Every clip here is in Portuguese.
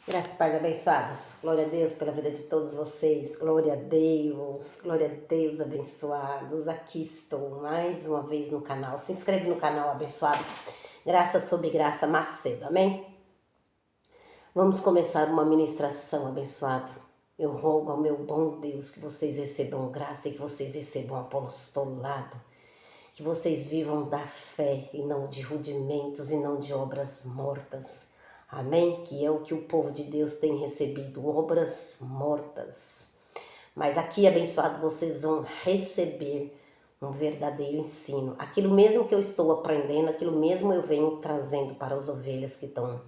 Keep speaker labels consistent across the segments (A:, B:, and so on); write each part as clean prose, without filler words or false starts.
A: Graças e paz abençoados. Glória a Deus pela vida de todos vocês. Glória a Deus abençoados. Aqui estou mais uma vez no canal. Se inscreve no canal abençoado. Graça sobre graça Macedo. Amém? Vamos começar uma ministração abençoado. Eu rogo ao meu bom Deus que vocês recebam graça e que vocês recebam apostolado. Que vocês vivam da fé e não de rudimentos e não de obras mortas. Amém? Que é o que o povo de Deus tem recebido, obras mortas. Mas aqui, abençoados, vocês vão receber um verdadeiro ensino. Aquilo mesmo que eu estou aprendendo, aquilo mesmo eu venho trazendo para as ovelhas que estão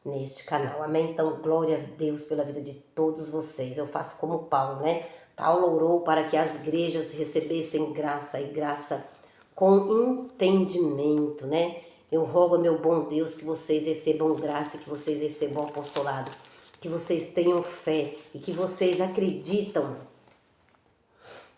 A: neste canal. Amém? Então, glória a Deus pela vida de todos vocês. Eu faço como Paulo, né? Paulo orou para que as igrejas recebessem graça e graça com entendimento, né? Eu rogo, meu bom Deus, que vocês recebam graça, que vocês recebam apostolado, que vocês tenham fé e que vocês acreditam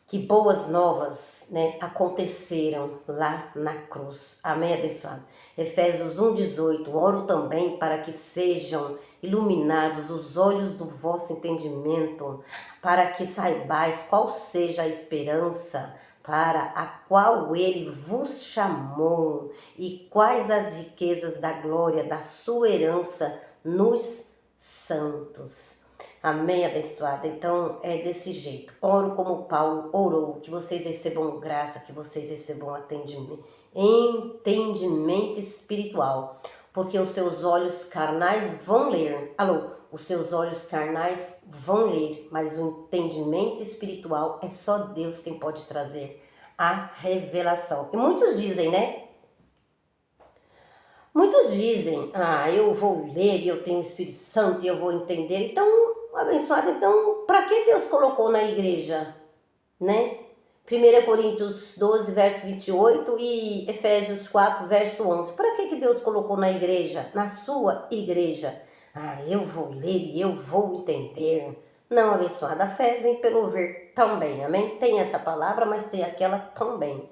A: que boas novas, né, aconteceram lá na cruz. Amém, abençoado? Efésios 1:18. Oro também para que sejam iluminados os olhos do vosso entendimento, para que saibais qual seja a esperança para a qual ele vos chamou e quais as riquezas da glória da sua herança nos santos. Amém, abençoada? Então, é desse jeito. Oro como Paulo orou, que vocês recebam graça, que vocês recebam entendimento espiritual, porque os seus olhos carnais vão ler. Alô? Os seus olhos carnais vão ler, mas o entendimento espiritual é só Deus quem pode trazer a revelação. E muitos dizem, né? Muitos dizem, eu vou ler e eu tenho o Espírito Santo e eu vou entender. Então, abençoado, então, para que Deus colocou na igreja, né? 1 Coríntios 12, verso 28 e Efésios 4, verso 11. Para que Deus colocou na igreja, na sua igreja? Eu vou ler e eu vou entender. Não, abençoada, a fé vem pelo ouvir também, amém? Tem essa palavra, mas tem aquela também.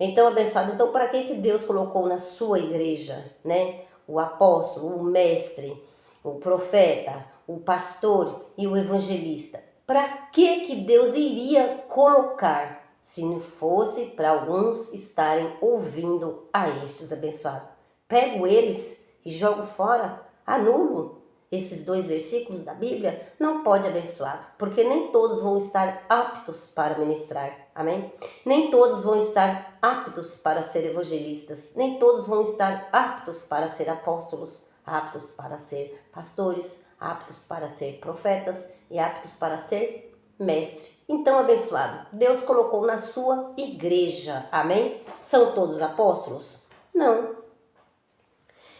A: Então, abençoado, então para que Deus colocou na sua igreja, né? O apóstolo, o mestre, o profeta, o pastor e o evangelista. Para que Deus iria colocar se não fosse para alguns estarem ouvindo a estes abençoados? Pego eles e jogo fora, anulo esses 2 versículos da Bíblia? Não pode, abençoado, porque nem todos vão estar aptos para ministrar, amém? Nem todos vão estar aptos para ser evangelistas, nem todos vão estar aptos para ser apóstolos, aptos para ser pastores, aptos para ser profetas e aptos para ser mestre. Então, abençoado, Deus colocou na sua igreja, amém? São todos apóstolos? Não.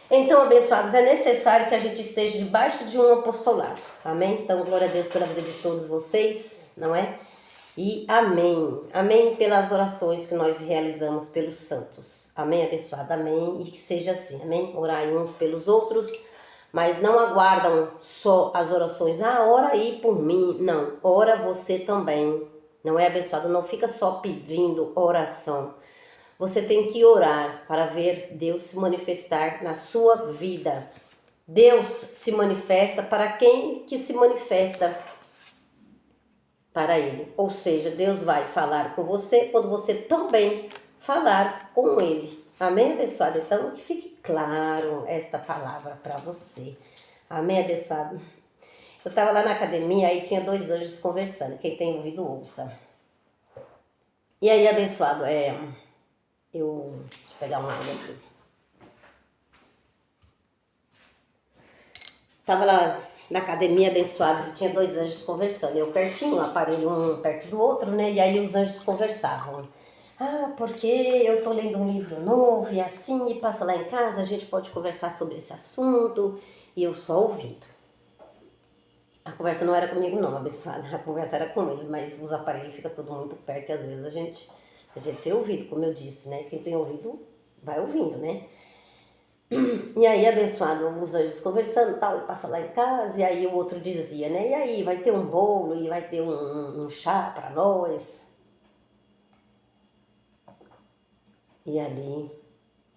A: Então, abençoados, é necessário que a gente esteja debaixo de um apostolado, amém? Então, glória a Deus pela vida de todos vocês, não é? E amém, amém pelas orações que nós realizamos pelos santos, amém, abençoado, amém, e que seja assim, amém? Orai uns pelos outros, mas não aguardam só as orações, ora aí por mim, não, ora você também, não é, abençoado? Não fica só pedindo oração. Você tem que orar para ver Deus se manifestar na sua vida. Deus se manifesta para quem que se manifesta para Ele. Ou seja, Deus vai falar com você quando você também falar com Ele. Amém, abençoado? Então, que fique claro esta palavra para você. Amém, abençoado? Eu estava lá na academia, aí tinha 2 anjos conversando. Quem tem ouvido, ouça. E aí, abençoado, deixa eu pegar uma água aqui. Tava lá na academia, abençoados, e tinha 2 anjos conversando. Eu pertinho, um aparelho um perto do outro, né? E aí os anjos conversavam. Porque eu tô lendo um livro novo e assim, e passa lá em casa, a gente pode conversar sobre esse assunto. E eu só ouvindo. A conversa não era comigo não, abençoada. A conversa era com eles, mas os aparelhos ficam tudo muito perto e às vezes a gente tem ouvido, como eu disse, né? Quem tem ouvido vai ouvindo, né? E aí, abençoado, os anjos conversando, tal, e passa lá em casa, e aí o outro dizia, né? E aí, vai ter um bolo e vai ter um chá para nós. E ali,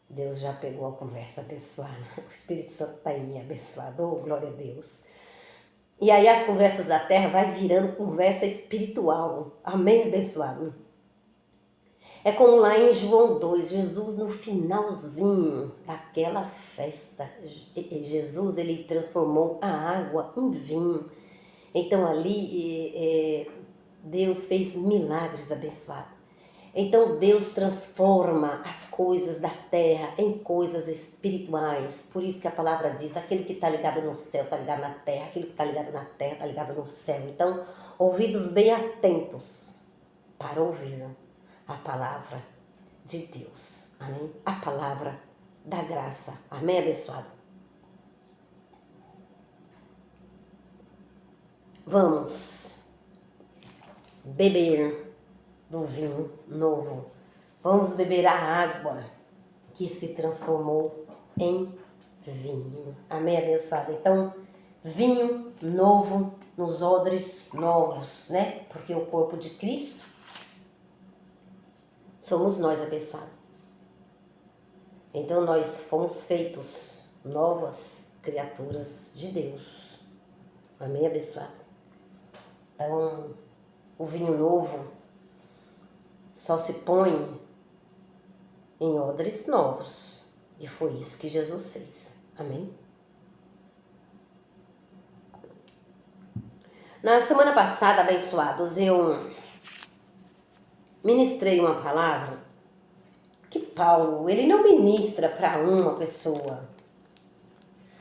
A: Deus já pegou a conversa abençoada. O Espírito Santo está em mim, abençoado. Oh, glória a Deus. E aí as conversas da terra vai virando conversa espiritual. Amém, abençoado? É como lá em João 2, Jesus no finalzinho daquela festa, Jesus ele transformou a água em vinho. Então ali Deus fez milagres abençoados. Então Deus transforma as coisas da terra em coisas espirituais. Por isso que a palavra diz, aquele que está ligado no céu está ligado na terra, aquele que está ligado na terra está ligado no céu. Então, ouvidos bem atentos para ouvir a palavra de Deus. Amém? A palavra da graça. Amém, abençoado? Vamos beber do vinho novo. Vamos beber a água que se transformou em vinho. Amém, abençoado? Então, vinho novo nos odres novos, né? Porque o corpo de Cristo somos nós, abençoado. Então, nós fomos feitos novas criaturas de Deus. Amém, abençoado? Então, o vinho novo só se põe em odres novos. E foi isso que Jesus fez. Amém? Na semana passada, abençoados, eu ministrei uma palavra que Paulo, ele não ministra para uma pessoa.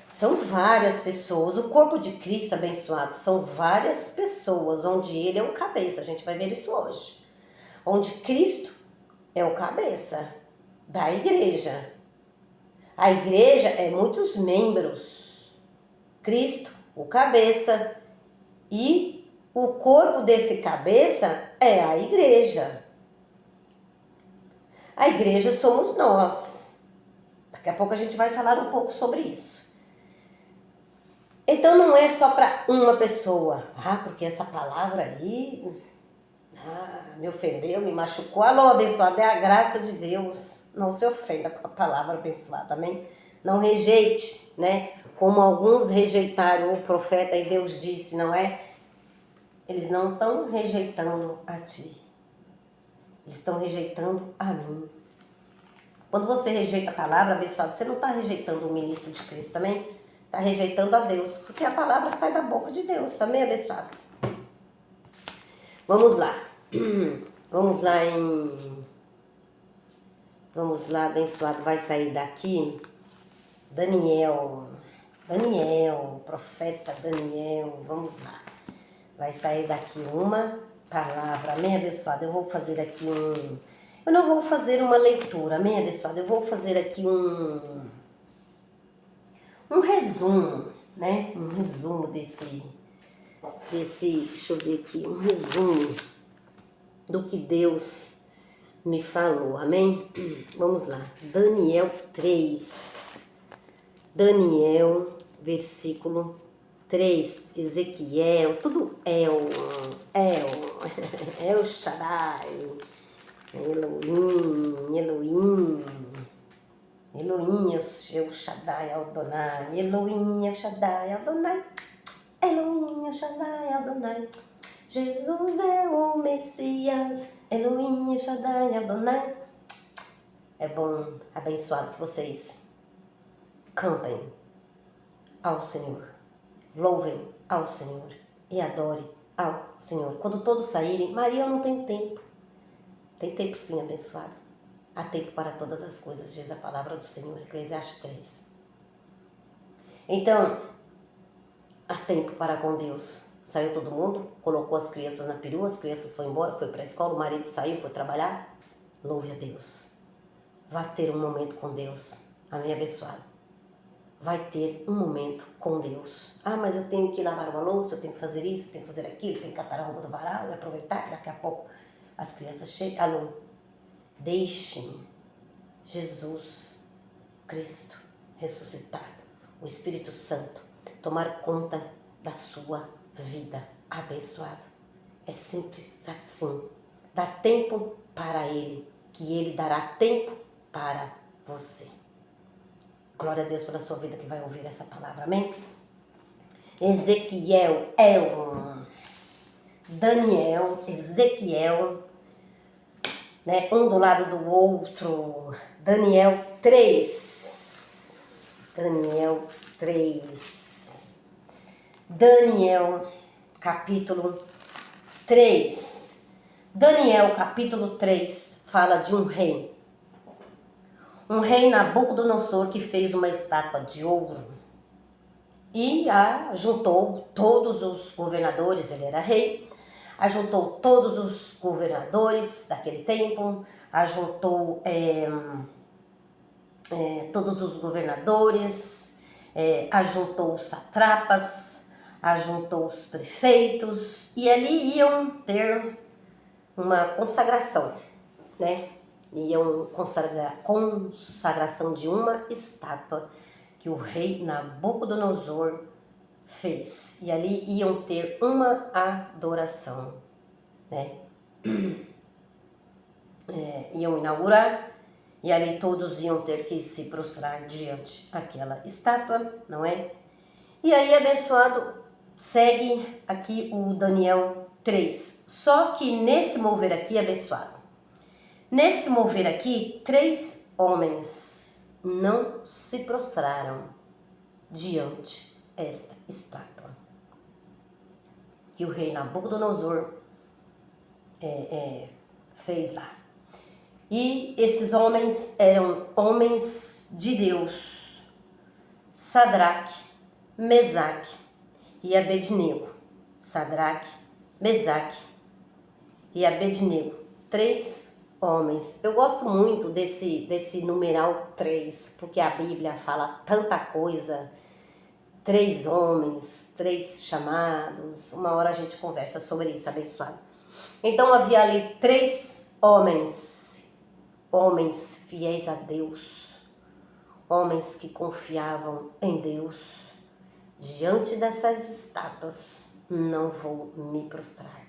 A: São várias pessoas. O corpo de Cristo, abençoado, são várias pessoas, onde ele é o cabeça. A gente vai ver isso hoje. Onde Cristo é o cabeça da igreja. A igreja é muitos membros. Cristo, o cabeça, e o corpo desse cabeça é a igreja. A igreja somos nós. Daqui a pouco a gente vai falar um pouco sobre isso. Então não é só para uma pessoa. Porque essa palavra aí me ofendeu, me machucou. Alô, abençoado, é a graça de Deus. Não se ofenda com a palavra abençoada, amém? Não rejeite, né? Como alguns rejeitaram o profeta e Deus disse, não é? Eles não estão rejeitando a ti. Eles estão rejeitando a mim. Quando você rejeita a palavra, abençoado, você não está rejeitando o ministro de Cristo também? Está rejeitando a Deus, porque a palavra sai da boca de Deus. Amém, abençoado? Vamos lá. Vamos lá, abençoado. Vai sair daqui Daniel, profeta Daniel. Vamos lá. Vai sair daqui uma palavra. Amém, abençoado? Eu vou fazer aqui eu não vou fazer uma leitura, amém, abençoado? Eu vou fazer aqui um resumo, né? Um resumo desse, deixa eu ver aqui, um resumo do que Deus me falou, amém? Vamos lá, Daniel 3, Daniel, versículo 3, Ezequiel, tudo El Shaddai, Elohim, El Shaddai, Adonai, Elohim, El Shaddai, Adonai, Elohim, El Shaddai, Adonai, Jesus é o Messias, Elohim, El Shaddai, Adonai. É bom, abençoado que vocês cantem ao Senhor, louvem ao Senhor e adorem ao Senhor. Quando todos saírem, Maria, eu não tenho tempo. Tem tempo sim, abençoado. Há tempo para todas as coisas, diz a palavra do Senhor, Eclesiastes 3. Então, há tempo para com Deus. Saiu todo mundo, colocou as crianças na perua, as crianças foram embora, foi para a escola, o marido saiu, foi trabalhar. Louve a Deus. Vai ter um momento com Deus. Amém, abençoado. Vai ter um momento com Deus. Mas eu tenho que lavar uma louça, eu tenho que fazer isso, eu tenho que fazer aquilo, eu tenho que catar a roupa do varal e aproveitar que daqui a pouco as crianças chegam. Alô, deixem Jesus Cristo ressuscitado, o Espírito Santo, tomar conta da sua vida, abençoado. É simples assim. Dá tempo para Ele, que Ele dará tempo para você. Glória a Deus pela sua vida que vai ouvir essa palavra, amém? Ezequiel, Daniel, Ezequiel, né? Um do lado do outro. Daniel 3. Daniel 3. Daniel capítulo 3. Daniel capítulo 3 fala de um rei. Um rei Nabucodonosor que fez uma estátua de ouro e juntou todos os governadores, ele era rei, ajuntou todos os governadores daquele tempo, ajuntou todos os governadores, ajuntou os satrapas, ajuntou os prefeitos e ali iam ter uma consagração, né? Iam consagrar consagração de uma estátua que o rei Nabucodonosor fez. E ali iam ter uma adoração, né? Iam inaugurar e ali todos iam ter que se prostrar diante daquela estátua, não é? E aí, abençoado, segue aqui o Daniel 3. Só que nesse mover aqui, abençoado, nesse mover aqui, 3 homens não se prostraram diante esta estátua que o rei Nabucodonosor fez lá. E esses homens eram homens de Deus, Sadraque, Mesaque e Abednego. Sadraque, Mesaque e Abednego. 3 homens. Eu gosto muito desse numeral 3, porque a Bíblia fala tanta coisa. 3 homens, 3 chamados. Uma hora a gente conversa sobre isso, abençoado. Então havia ali 3 homens fiéis a Deus, homens que confiavam em Deus. Diante dessas estátuas não vou me prostrar.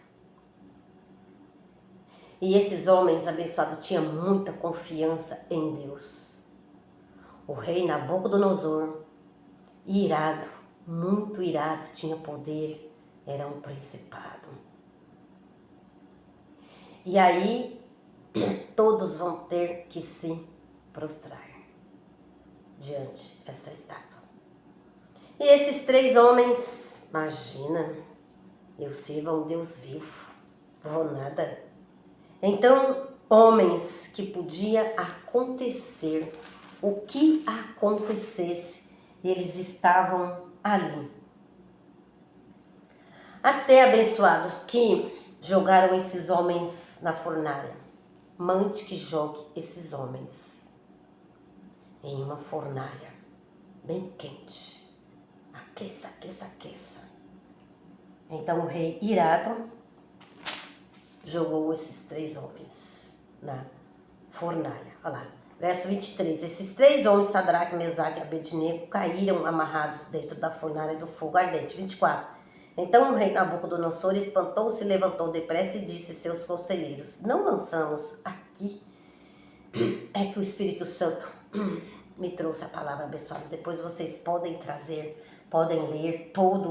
A: E esses homens abençoados tinham muita confiança em Deus. O rei Nabucodonosor, irado, muito irado, tinha poder, era um principado. E aí todos vão ter que se prostrar diante dessa estátua. E esses 3 homens, imagina, eu sirvo a um Deus vivo, vou nada. Então, homens que podia acontecer, o que acontecesse, eles estavam ali. Até abençoados que jogaram esses homens na fornalha. Mande que jogue esses homens em uma fornalha bem quente. Aqueça, aqueça, aqueça. Então o rei irado jogou esses 3 homens na fornalha. Olha lá, verso 23. Esses 3 homens, Sadraque, Mesaque e Abednego, caíram amarrados dentro da fornalha do fogo ardente. 24. Então o rei Nabucodonosor espantou-se, levantou depressa e disse a seus conselheiros: não lançamos aqui? É que o Espírito Santo me trouxe a palavra abençoada. Depois vocês podem ler todo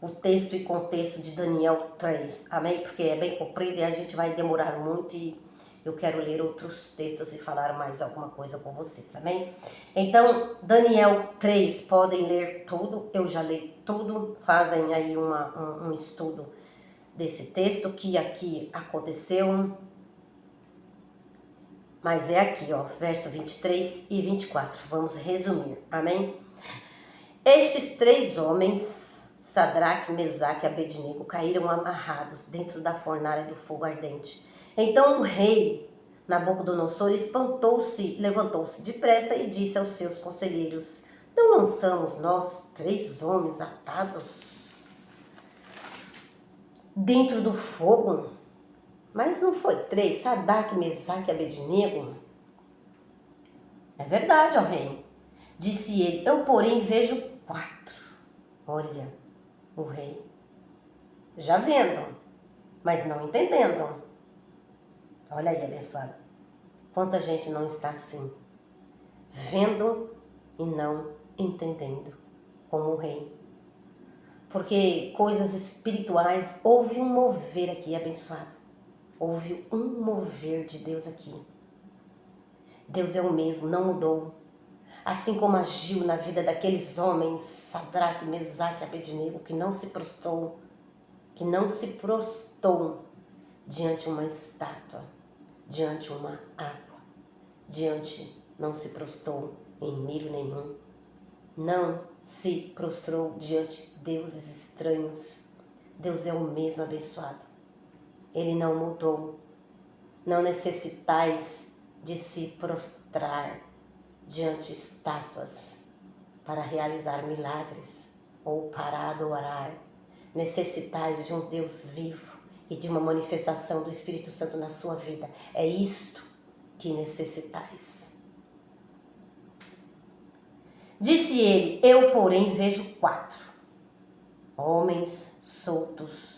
A: o texto e contexto de Daniel 3, amém? Porque é bem comprido e a gente vai demorar muito e eu quero ler outros textos e falar mais alguma coisa com vocês, amém? Então, Daniel 3, podem ler tudo, eu já li tudo, fazem aí um estudo desse texto que aqui aconteceu, mas é aqui, ó, verso 23 e 24, vamos resumir, amém? Estes 3 homens, Sadraque, Mesaque e Abednego, caíram amarrados dentro da fornalha do fogo ardente. Então o rei Nabucodonosor espantou-se, levantou-se depressa e disse aos seus conselheiros: não lançamos nós 3 homens atados dentro do fogo? Mas não foi 3, Sadraque, Mesaque e Abednego? É verdade, ó rei, disse ele, eu porém vejo 4. Olha, o rei já vendo, mas não entendendo. Olha aí, abençoado. Quanta gente não está assim, vendo e não entendendo, como o rei. Porque coisas espirituais, houve um mover aqui, abençoado. Houve um mover de Deus aqui. Deus é o mesmo, não mudou. Assim como agiu na vida daqueles homens, Sadraque, Mesaque e Abednego, que não se prostrou diante uma estátua, diante uma água, não se prostrou em milho nenhum, não se prostrou diante de deuses estranhos. Deus é o mesmo, abençoado. Ele não mudou. Não necessitais de se prostrar diante estátuas para realizar milagres ou para adorar. Necessitais de um Deus vivo e de uma manifestação do Espírito Santo na sua vida. É isto que necessitais. Disse ele: eu, porém, vejo 4 homens soltos,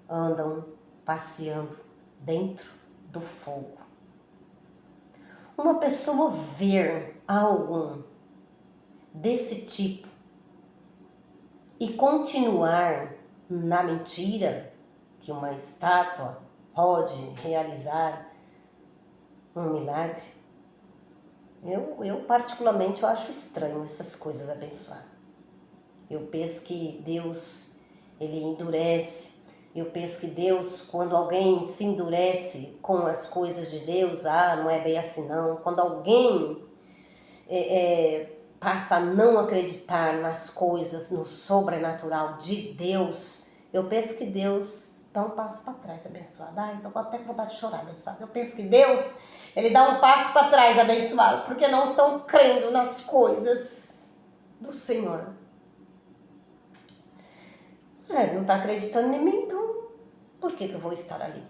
A: andam passeando dentro do fogo. Uma pessoa ver algo desse tipo e continuar na mentira que uma estátua pode realizar um milagre, eu particularmente eu acho estranho essas coisas, abençoadas. Eu penso que Deus, ele endurece. Eu penso que Deus, quando alguém se endurece com as coisas de Deus, não é bem assim não. Quando alguém passa a não acreditar nas coisas, no sobrenatural de Deus, eu penso que Deus dá um passo para trás, abençoado. Então eu até com vontade de chorar, abençoado. Eu penso que Deus, ele dá um passo para trás, abençoado, porque não estão crendo nas coisas do Senhor. Ele não está acreditando em mim, então por que eu vou estar ali?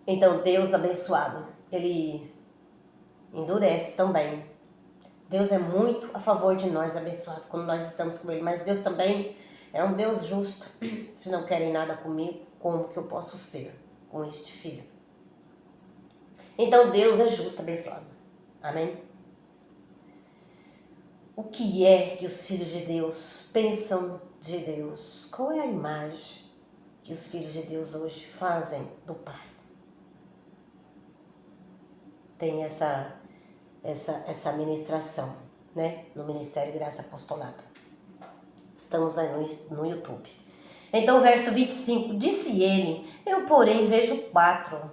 A: Então Deus abençoado, ele endurece também. Deus é muito a favor de nós, abençoado, quando nós estamos com ele. Mas Deus também é um Deus justo. Se não querem nada comigo, como que eu posso ser com este filho? Então Deus é justo, abençoado. Amém? O que é que os filhos de Deus pensam de Deus? Qual é a imagem que os filhos de Deus hoje fazem do Pai? Tem essa ministração, né? No Ministério Graça Apostolado. Estamos aí no YouTube. Então, verso 25. Disse ele: eu, porém, vejo 4.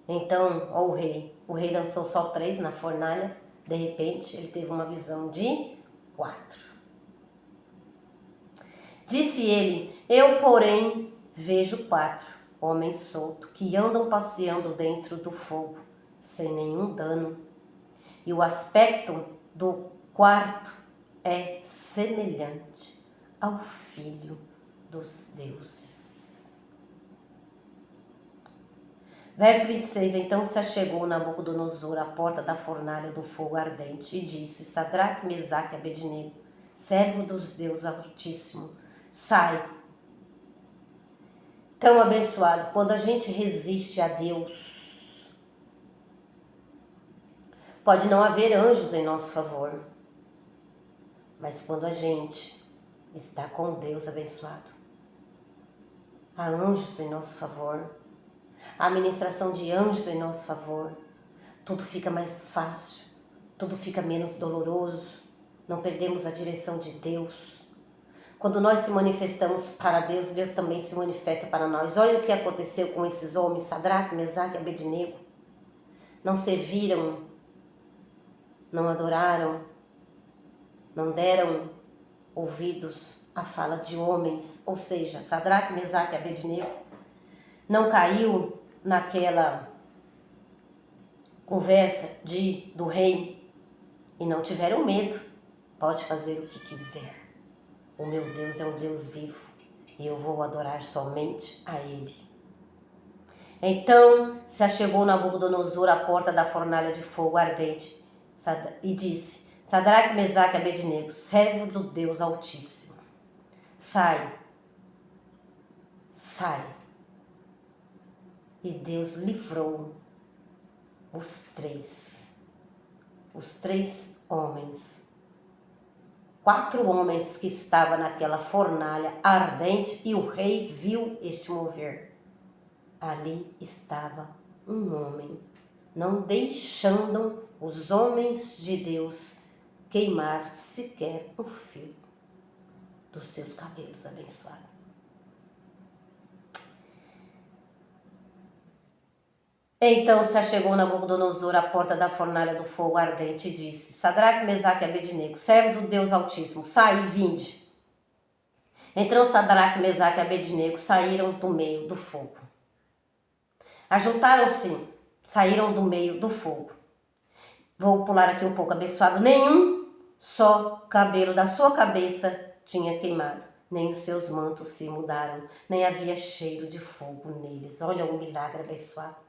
A: Então, ó, o rei lançou só 3 na fornalha. De repente, ele teve uma visão de 4. Disse ele: eu, porém, vejo 4 homens soltos que andam passeando dentro do fogo, sem nenhum dano. E o aspecto do quarto é semelhante ao Filho dos deuses. Verso 26. Então se achegou Nabucodonosor à porta da fornalha do fogo ardente e disse: Sadraque, Mesaque e Abednego, servo dos deuses Altíssimo, sai. Tão abençoado, quando a gente resiste a Deus, pode não haver anjos em nosso favor, mas quando a gente está com Deus, abençoado, há anjos em nosso favor, há ministração de anjos em nosso favor, tudo fica mais fácil, tudo fica menos doloroso, não perdemos a direção de Deus. Quando nós se manifestamos para Deus, Deus também se manifesta para nós. Olha o que aconteceu com esses homens, Sadraque, Mesaque e Abednego. Não serviram, não adoraram, não deram ouvidos à fala de homens. Ou seja, Sadraque, Mesaque e Abednego não caiu naquela conversa do rei e não tiveram medo. Pode fazer o que quiser. O meu Deus é um Deus vivo e eu vou adorar somente a Ele. Então se achegou Nabucodonosor à porta da fornalha de fogo ardente e disse: Sadraque, Mesaque e Abednego, servo do Deus Altíssimo, sai. E Deus livrou os três homens 4 homens que estavam naquela fornalha ardente e o rei viu este mover. Ali estava um homem, não deixando os homens de Deus queimar sequer um fio dos seus cabelos abençoados. Então se achegou Nabucodonosor à porta da fornalha do fogo ardente e disse: Sadraque, Mesaque e Abednego, servo do Deus Altíssimo, sai e vinde. Então Sadraque, Mesaque e Abednego saíram do meio do fogo. Ajuntaram-se, saíram do meio do fogo. Vou pular aqui um pouco, abençoado. Nenhum só cabelo da sua cabeça tinha queimado, nem os seus mantos se mudaram, nem havia cheiro de fogo neles. Olha o milagre, abençoado.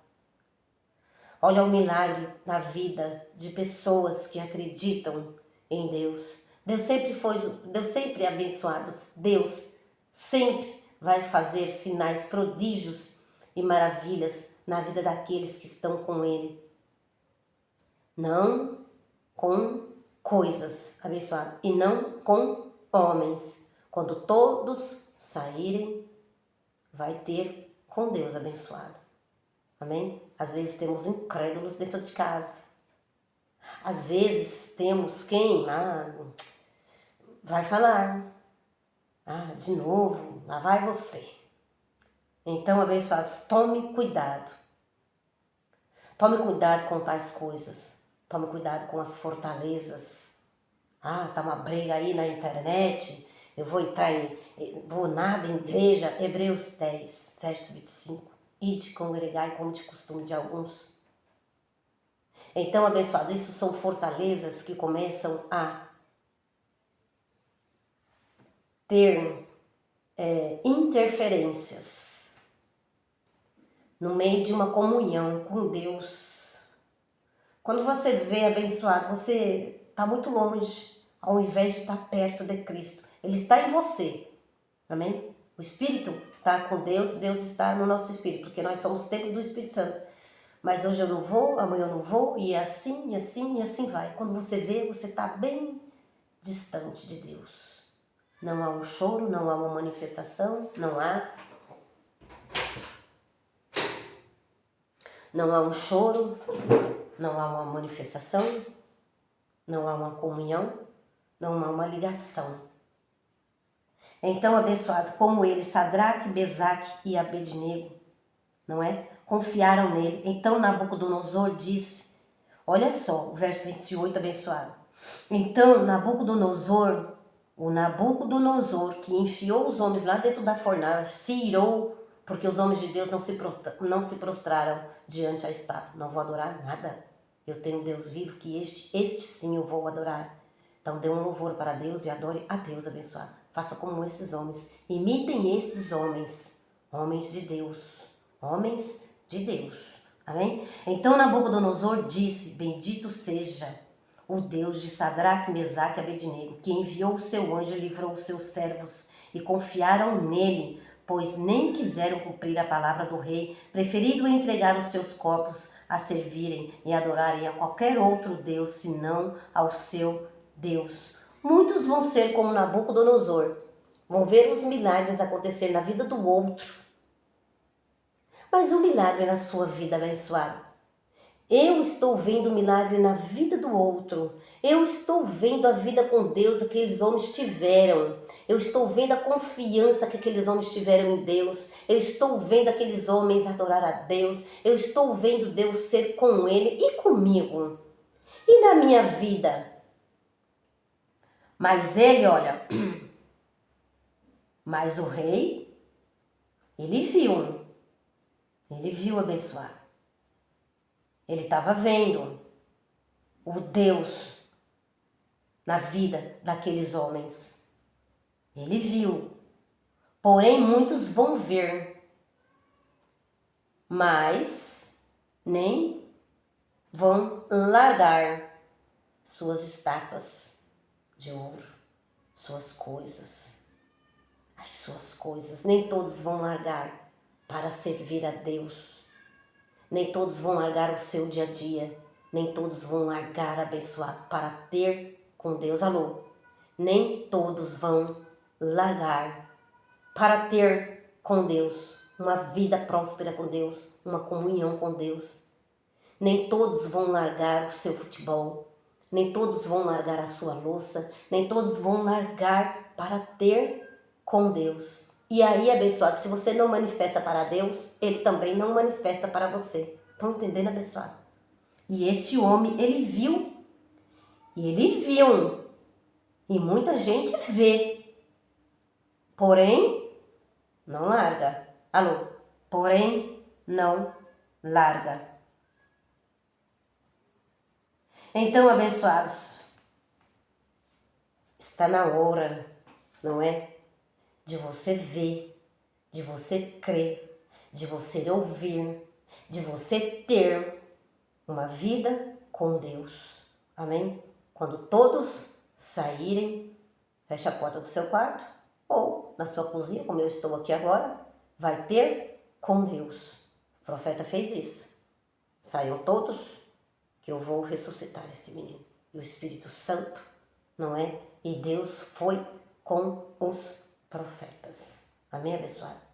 A: Olha o milagre na vida de pessoas que acreditam em Deus. Deus sempre é abençoado. Deus sempre vai fazer sinais, prodígios e maravilhas na vida daqueles que estão com Ele. Não com coisas, abençoado, e não com homens. Quando todos saírem, vai ter com Deus abençoado. Amém? Às vezes temos incrédulos dentro de casa. Às vezes temos quem vai falar. De novo, lá vai você. Então, abençoados, tome cuidado. Tome cuidado com tais coisas. Tome cuidado com as fortalezas. Tá uma briga aí na internet. Eu vou entrar vou nada em igreja. Hebreus 10, verso 25. Ide congregai como de costume de alguns. Então, abençoado, isso são fortalezas que começam a ter interferências no meio de uma comunhão com Deus. Quando você vê, abençoado, você está muito longe, ao invés de estar perto de Cristo. Ele está em você, amém? O Espírito está com Deus, Deus está no nosso Espírito, porque nós somos templo do Espírito Santo. Mas hoje eu não vou, amanhã eu não vou, e assim, e assim, e assim vai. Quando você vê, você está bem distante de Deus. Não há um choro, não há uma manifestação, não há um choro, não há uma manifestação, não há uma comunhão, não há uma ligação. Então, abençoado, como ele, Sadraque, Mesaque e Abednego, não é? Confiaram nele. Então Nabucodonosor disse, olha só, o verso 28, abençoado. Então o Nabucodonosor que enfiou os homens lá dentro da fornalha, se irou, porque os homens de Deus não se prostraram diante a estátua. Não vou adorar nada. Eu tenho um Deus vivo que este sim eu vou adorar. Então dê um louvor para Deus e adore a Deus, abençoado. Faça como esses homens. Imitem estes homens. Homens de Deus. Homens de Deus. Amém? Então Nabucodonosor disse, bendito seja o Deus de Sadraque, Mesaque e Abednego, que enviou o seu anjo e livrou os seus servos e confiaram nele, pois nem quiseram cumprir a palavra do rei, preferindo entregar os seus corpos a servirem e adorarem a qualquer outro Deus, senão ao seu Deus. Muitos vão ser como Nabucodonosor, vão ver os milagres acontecer na vida do outro. Mas o milagre na sua vida, abençoado. Eu estou vendo o milagre na vida do outro. Eu estou vendo a vida com Deus que aqueles homens tiveram. Eu estou vendo a confiança que aqueles homens tiveram em Deus. Eu estou vendo aqueles homens adorar a Deus. Eu estou vendo Deus ser com ele e comigo. E na minha vida? Mas ele, olha, mas o rei, ele viu abençoar. Ele estava vendo o Deus na vida daqueles homens. Ele viu. Porém, muitos vão ver, mas nem vão largar suas estátuas de ouro, suas coisas, as suas coisas. Nem todos vão largar para servir a Deus. Nem todos vão largar o seu dia a dia. Nem todos vão largar, abençoado, para ter com Deus. Alô? Nem todos vão largar para ter com Deus uma vida próspera com Deus, uma comunhão com Deus. Nem todos vão largar o seu futebol, nem todos vão largar a sua louça, nem todos vão largar para ter com Deus. E aí, abençoado, se você não manifesta para Deus, Ele também não manifesta para você. Estão entendendo, abençoado? E este homem, ele viu, e muita gente vê, porém, não larga. Alô? Porém, não larga. Então, abençoados, está na hora, não é? De você ver, de você crer, de você ouvir, de você ter uma vida com Deus. Amém? Quando todos saírem, feche a porta do seu quarto ou na sua cozinha, como eu estou aqui agora, vai ter com Deus. O profeta fez isso. Saiam todos, que eu vou ressuscitar esse menino. E o Espírito Santo, não é? E Deus foi com os profetas. Amém, abençoado?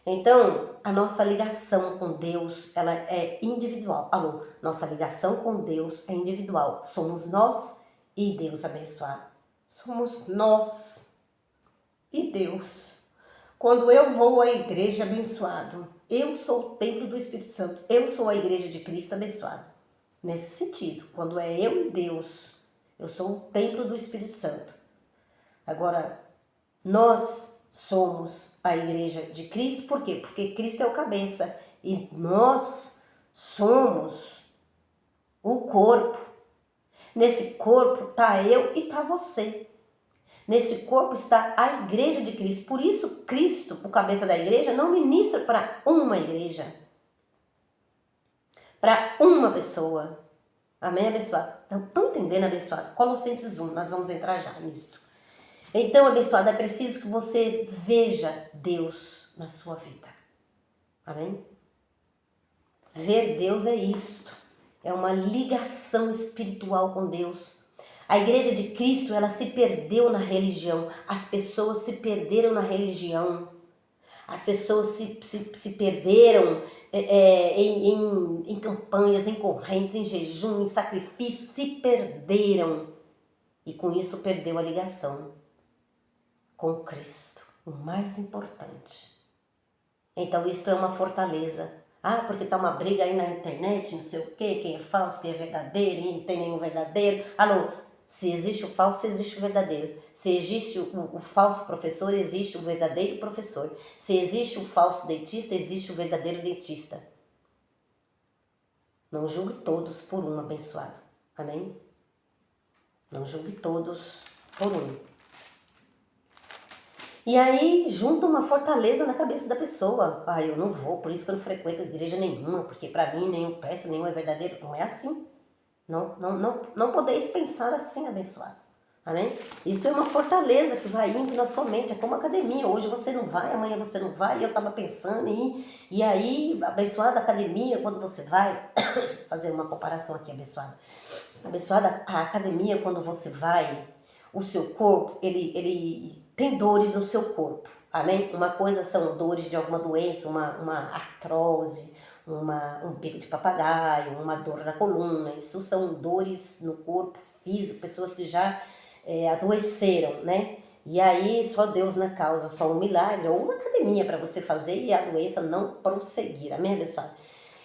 A: Então, a nossa ligação com Deus, ela é individual. Alô, nossa ligação com Deus é individual. Somos nós e Deus, abençoado. Somos nós e Deus. Quando eu vou à igreja, abençoado, eu sou o templo do Espírito Santo. Eu sou a igreja de Cristo, abençoado. Nesse sentido, quando é eu e Deus, eu sou o templo do Espírito Santo. Agora, nós somos a igreja de Cristo, por quê? Porque Cristo é o cabeça e nós somos o corpo. Nesse corpo está eu e está você. Nesse corpo está a igreja de Cristo. Por isso, Cristo, o cabeça da igreja, não ministra para uma igreja, para uma pessoa. Amém, abençoado? Estão entendendo, abençoado? Colossenses 1, nós vamos entrar já nisso. Então, abençoado, é preciso que você veja Deus na sua vida. Amém? Ver Deus é isto. É uma ligação espiritual com Deus. A igreja de Cristo, ela se perdeu na religião. As pessoas se perderam na religião. As pessoas se perderam em campanhas, em correntes, em jejum, em sacrifício. Se perderam. E com isso perdeu a ligação com Cristo, o mais importante. Então isto é uma fortaleza. Ah, porque tá uma briga aí na internet, não sei o quê, quem é falso, quem é verdadeiro, e não tem nenhum verdadeiro. Alô, se existe o falso, existe o verdadeiro. Se existe o falso professor, existe o verdadeiro professor. Se existe o falso dentista, existe o verdadeiro dentista. Não julgue todos por um, abençoado. Amém? Não julgue todos por um. E aí junta uma fortaleza na cabeça da pessoa. Ah, eu não vou, por isso que eu não frequento igreja nenhuma, porque para mim nenhum presta, nenhum é verdadeiro. Não é assim. Não podeis pensar assim, abençoado. Amém? Isso é uma fortaleza que vai indo na sua mente. É como academia. Hoje você não vai, amanhã você não vai. E eu estava pensando e aí, abençoada academia, quando você vai, fazer uma comparação aqui, abençoada. Abençoada, a academia, quando você vai, o seu corpo, ele tem dores no seu corpo, amém? Uma coisa são dores de alguma doença, uma artrose, um bico de papagaio, uma dor na coluna, isso são dores no corpo físico, pessoas que já adoeceram, né? E aí só Deus na causa, só um milagre ou uma academia para você fazer e a doença não prosseguir, amém, abençoado?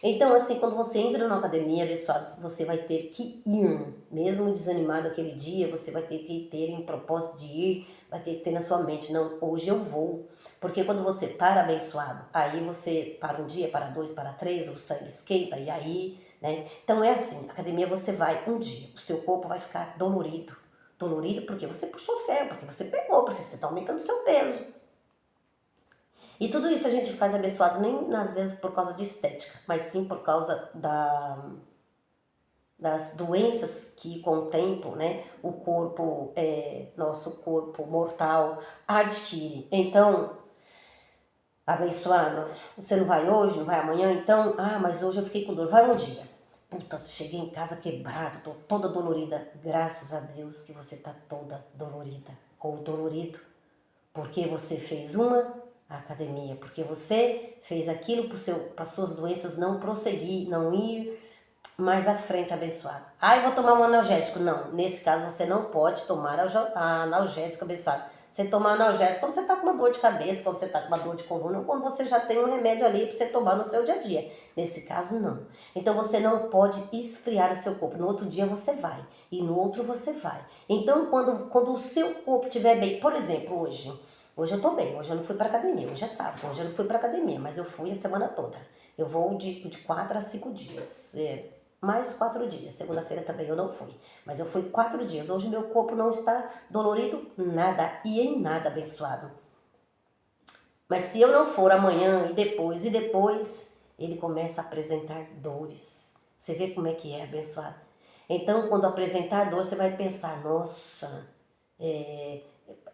A: Então, assim, quando você entra na academia, abençoado, você vai ter que ir, mesmo desanimado aquele dia, você vai ter que ter um propósito de ir, vai ter que ter na sua mente, não, hoje eu vou. Porque quando você para, abençoado, aí você para um dia, para dois, para três, o sangue esquenta, e aí, né? Então é assim, a academia você vai um dia, o seu corpo vai ficar dolorido. Dolorido porque você puxou ferro, porque você pegou, porque você está aumentando seu peso. E tudo isso a gente faz, abençoado, nem às vezes por causa de estética, mas sim por causa das doenças que com o tempo, né, o corpo, nosso corpo mortal adquire. Então, abençoado, você não vai hoje, não vai amanhã, então, mas hoje eu fiquei com dor, vai um dia. puta, cheguei em casa quebrada, tô toda dolorida. Graças a Deus que você tá toda dolorida ou dolorido, porque você fez uma academia, porque você fez aquilo para suas doenças não prosseguir, não ir mais à frente, abençoado. Ah, eu vou tomar um analgésico. Não, nesse caso você não pode tomar analgésico, abençoado. Você tomar analgésico quando você está com uma dor de cabeça, quando você está com uma dor de coluna, ou quando você já tem um remédio ali para você tomar no seu dia a dia. Nesse caso, não. Então você não pode esfriar o seu corpo. No outro dia você vai, e no outro você vai. Então quando o seu corpo estiver bem, por exemplo, hoje eu tô bem, hoje eu não fui pra academia, hoje é sábado, hoje eu não fui pra academia, mas eu fui a semana toda. Eu vou de 4 a 5 dias, mais 4 dias, segunda-feira também eu não fui, mas eu fui 4 dias, hoje meu corpo não está dolorido nada e em nada, abençoado. Mas se eu não for amanhã e depois, ele começa a apresentar dores. Você vê como é que é, abençoado? Então, quando apresentar dor, você vai pensar, nossa,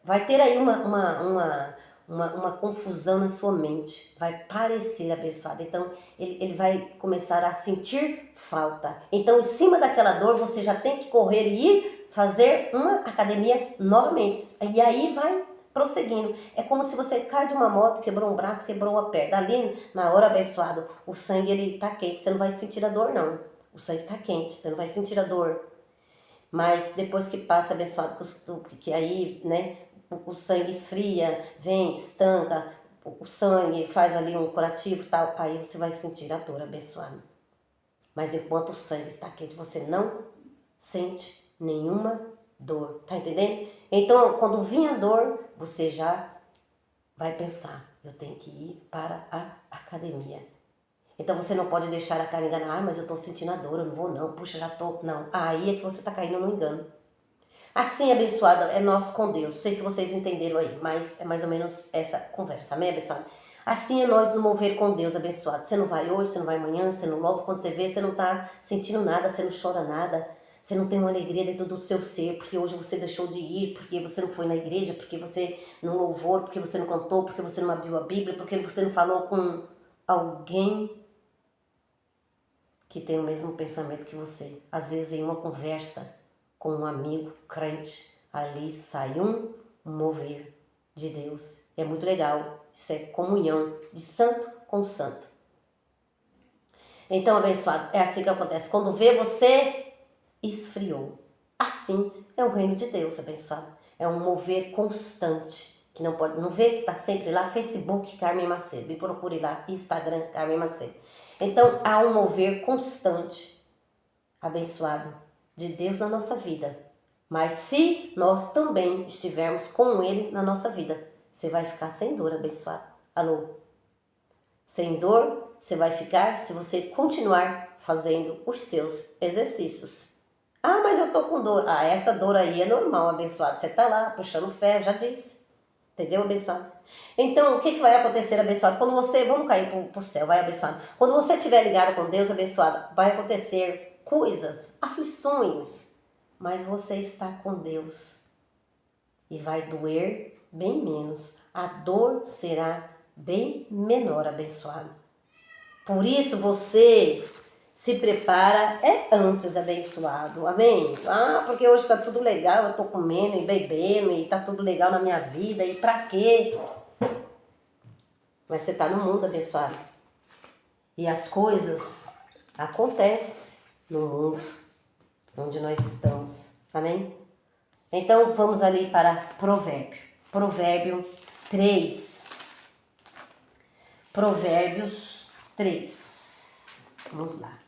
A: vai ter aí uma confusão na sua mente, vai parecer abençoado. Então, ele vai começar a sentir falta. Então, em cima daquela dor, você já tem que correr e ir fazer uma academia novamente. E aí vai prosseguindo. É como se você cai de uma moto, quebrou um braço, quebrou uma perna. Ali, na hora, abençoado, o sangue ele tá quente, você não vai sentir a dor, não. O sangue tá quente, você não vai sentir a dor. Mas depois que passa, abençoado, que aí, né, o sangue esfria, vem, estanca, o sangue faz ali um curativo e tal, aí você vai sentir a dor, abençoado. Mas enquanto o sangue está quente, você não sente nenhuma dor, tá entendendo? Então, quando vir a dor, você já vai pensar, eu tenho que ir para a academia. Então você não pode deixar a carne enganar, mas eu tô sentindo a dor, eu não vou não, puxa, já tô, não. Aí é que você tá caindo no engano. Assim, abençoado, é nós com Deus. Não sei se vocês entenderam aí, mas é mais ou menos essa conversa, amém, abençoado? Assim é nós no mover com Deus, abençoado. Você não vai hoje, você não vai amanhã, você não logo, quando você vê, você não tá sentindo nada, você não chora nada, você não tem uma alegria dentro do seu ser, porque hoje você deixou de ir, porque você não foi na igreja, porque você não louvou, porque você não cantou, porque você não abriu a Bíblia, porque você não falou com alguém que tem o mesmo pensamento que você. Às vezes em uma conversa com um amigo crente, ali sai um mover de Deus. É muito legal. Isso é comunhão de santo com santo. Então, abençoado, é assim que acontece. Quando vê, você esfriou. Assim é o reino de Deus, abençoado. É um mover constante. Que não pode, não vê que está sempre lá, Facebook Carmen Macedo. Me procure lá, Instagram Carmen Macedo. Então, há um mover constante, abençoado, de Deus na nossa vida. Mas se nós também estivermos com Ele na nossa vida, você vai ficar sem dor, abençoado. Alô? Sem dor, você vai ficar se você continuar fazendo os seus exercícios. Ah, mas eu tô com dor. Ah, essa dor aí é normal, abençoado. Você tá lá puxando ferro, já disse. Entendeu, abençoado? Então, o que vai acontecer, abençoado? Quando você, vamos cair pro céu, vai, abençoado. Quando você estiver ligado com Deus, abençoado, vai acontecer coisas, aflições, mas você está com Deus e vai doer bem menos. A dor será bem menor, abençoado. Por isso você se prepara antes, abençoado. Amém? Ah, porque hoje tá tudo legal, eu tô comendo e bebendo e tá tudo legal na minha vida. E pra quê? Mas você tá no mundo, abençoado. E as coisas acontecem no mundo onde nós estamos. Amém? Então vamos ali para Provérbio. Provérbio 3. Provérbios 3. Vamos lá.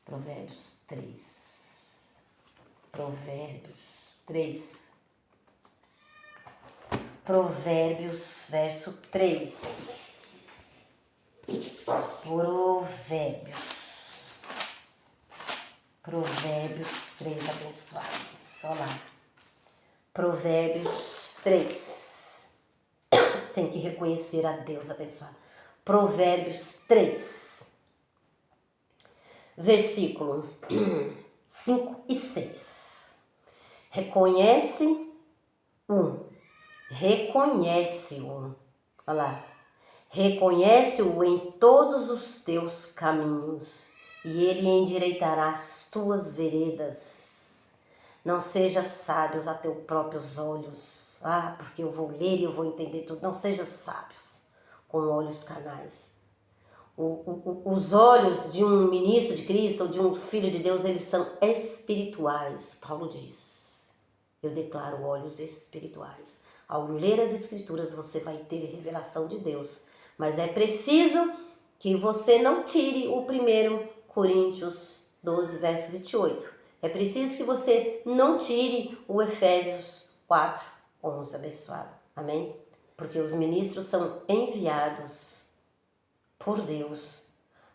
A: Provérbios 3. Provérbios 3. Provérbios, verso 3. Provérbios. Provérbios 3, abençoados. Olha lá. Provérbios 3. Tem que reconhecer a Deus, abençoado. Provérbios 3. Versículo 5 e 6. Reconhece-o. Olha lá. Reconhece-o em todos os teus caminhos e ele endireitará as tuas veredas. Não sejas sábios a teus próprios olhos. Ah, porque eu vou ler e eu vou entender tudo. Não sejas sábios com olhos carnais. Os olhos de um ministro de Cristo ou de um filho de Deus, eles são espirituais. Paulo diz, eu declaro olhos espirituais. Ao ler as escrituras você vai ter revelação de Deus. Mas é preciso que você não tire o 1 Coríntios 12, verso 28. É preciso que você não tire o Efésios 4, 11, abençoado. Amém? Porque os ministros são enviados por Deus.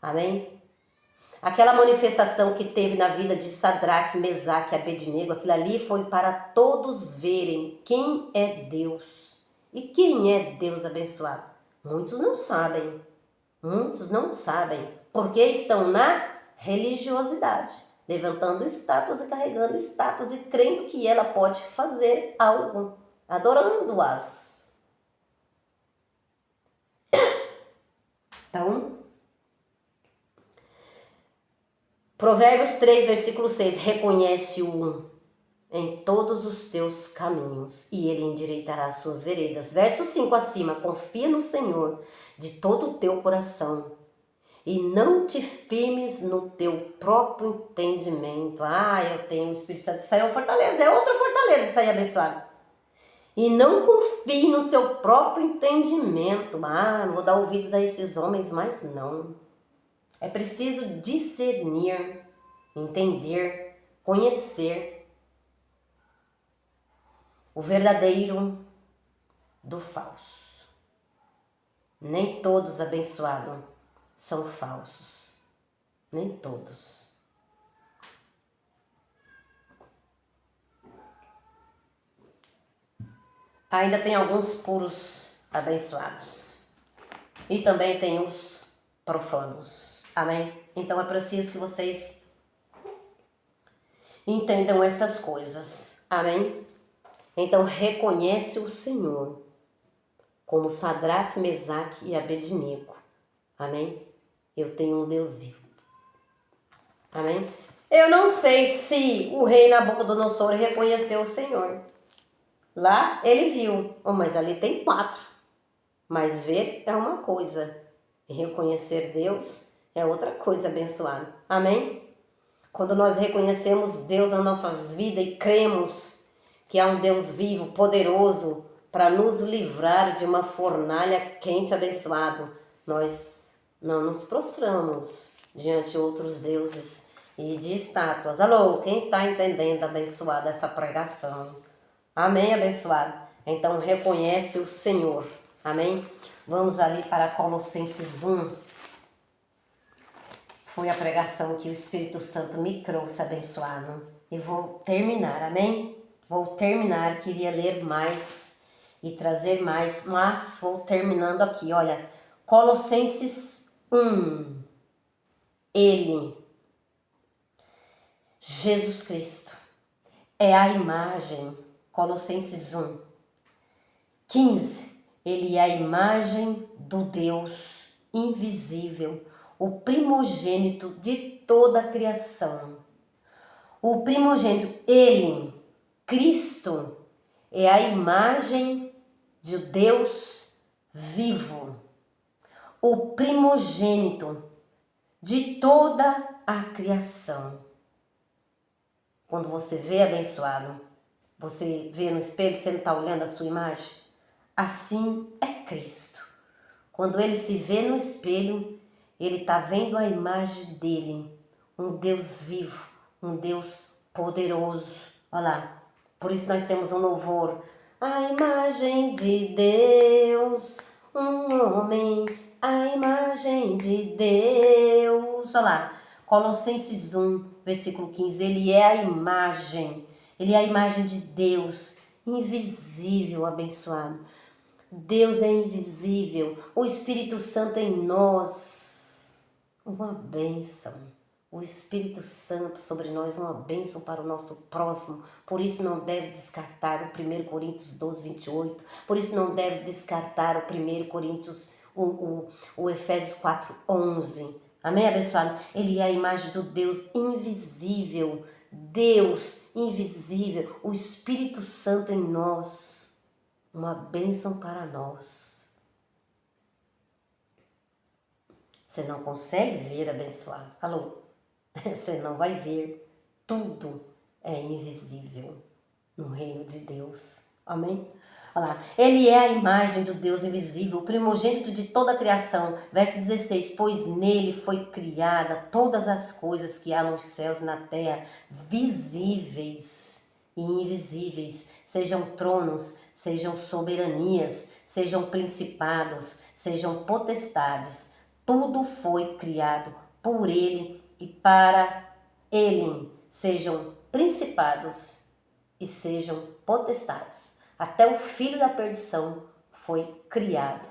A: Amém? Aquela manifestação que teve na vida de Sadraque, Mesaque e Abednego, aquilo ali foi para todos verem quem é Deus. E quem é Deus abençoado? Muitos não sabem. Muitos não sabem. Porque estão na religiosidade, levantando estátuas e carregando estátuas e crendo que ela pode fazer algo, adorando-as. Então, Provérbios 3, versículo 6, reconhece-o em todos os teus caminhos e ele endireitará as suas veredas. Verso 5 acima, confia no Senhor de todo o teu coração e não te firmes no teu próprio entendimento. Ah, eu tenho o Espírito Santo, isso aí é uma fortaleza, é outra fortaleza, isso aí abençoado. E não confie no seu próprio entendimento. Ah, não vou dar ouvidos a esses homens, mas não. É preciso discernir, entender, conhecer o verdadeiro do falso. Nem todos, abençoados, são falsos. Nem todos. Ainda tem alguns puros abençoados. E também tem os profanos. Amém? Então é preciso que vocês entendam essas coisas. Amém? Então reconhece o Senhor como Sadraque, Mesaque e Abednego. Amém? Eu tenho um Deus vivo. Amém? Eu não sei se o rei Nabucodonosor reconheceu o Senhor. Lá ele viu, mas ali tem 4. Mas ver é uma coisa, reconhecer Deus é outra coisa, abençoado. Amém? Quando nós reconhecemos Deus na nossa vida e cremos que há um Deus vivo, poderoso, para nos livrar de uma fornalha quente, abençoado, nós não nos prostramos diante de outros deuses e de estátuas. Alô, quem está entendendo, abençoado, essa pregação? Amém, abençoado? Então reconhece o Senhor. Amém? Vamos ali para Colossenses 1. Foi a pregação que o Espírito Santo me trouxe, abençoado. E vou terminar, amém? Vou terminar, queria ler mais e trazer mais, mas vou terminando aqui, olha. Colossenses 1. Ele, Jesus Cristo, é a imagem. Colossenses 1, 15. Ele é a imagem do Deus invisível, o primogênito de toda a criação. O primogênito, ele, Cristo, é a imagem de Deus vivo, o primogênito de toda a criação. Quando você vê, abençoado, você vê no espelho, você não está olhando a sua imagem? Assim é Cristo. Quando ele se vê no espelho, ele está vendo a imagem dele. Um Deus vivo, um Deus poderoso. Olha lá. Por isso nós temos um louvor. A imagem de Deus, um homem, a imagem de Deus. Olha lá. Colossenses 1, versículo 15. Ele é a imagem. Ele é a imagem de Deus, invisível, abençoado. Deus é invisível, o Espírito Santo em nós, uma bênção. O Espírito Santo sobre nós, uma bênção para o nosso próximo. Por isso não deve descartar o 1 Coríntios 12, 28. Por isso não deve descartar o 1 Coríntios, o Efésios 4, 11. Amém, abençoado? Ele é a imagem do Deus invisível. Deus invisível. O Espírito Santo em nós. Uma bênção para nós. Você não consegue ver, abençoado? Alô? Você não vai ver. Tudo é invisível no reino de Deus. Amém? Olha lá. Ele é a imagem do Deus invisível, o primogênito de toda a criação. Verso 16. Pois nele foi criada todas as coisas que há nos céus e na terra, visíveis e invisíveis, sejam tronos, sejam soberanias, sejam principados, sejam potestades. Tudo foi criado por ele e para ele, sejam principados e sejam potestades. Até o filho da perdição foi criado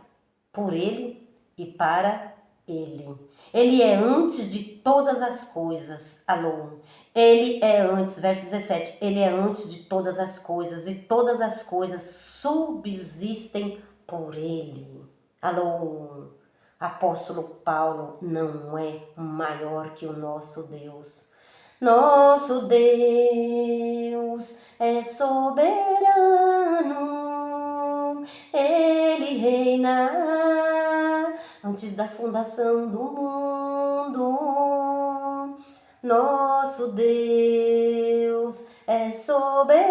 A: por ele e para ele. Ele é antes de todas as coisas. Alô. Ele é antes, verso 17, ele é antes de todas as coisas e todas as coisas subsistem por ele. Alô. Apóstolo Paulo não é maior que o nosso Deus. Nosso Deus é soberano, Ele reina antes da fundação do mundo. Nosso Deus é soberano,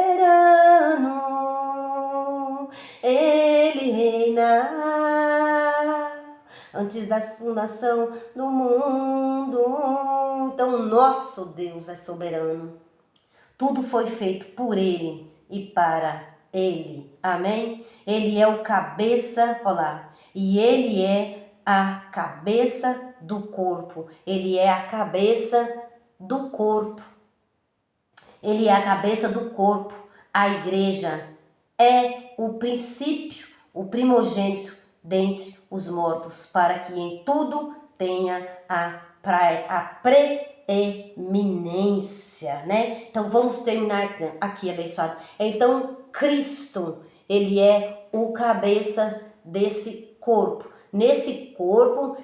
A: Ele reina antes da fundação do mundo. Então, nosso Deus é soberano. Tudo foi feito por Ele e para Ele. Amém? Ele é o cabeça, olha lá. E Ele é a cabeça do corpo. Ele é a cabeça do corpo. Ele é a cabeça do corpo. A igreja é o princípio, o primogênito dentre os mortos, para que em tudo tenha a preeminência, né? Então vamos terminar aqui, abençoado. Então Cristo, ele é o cabeça desse corpo. Nesse corpo,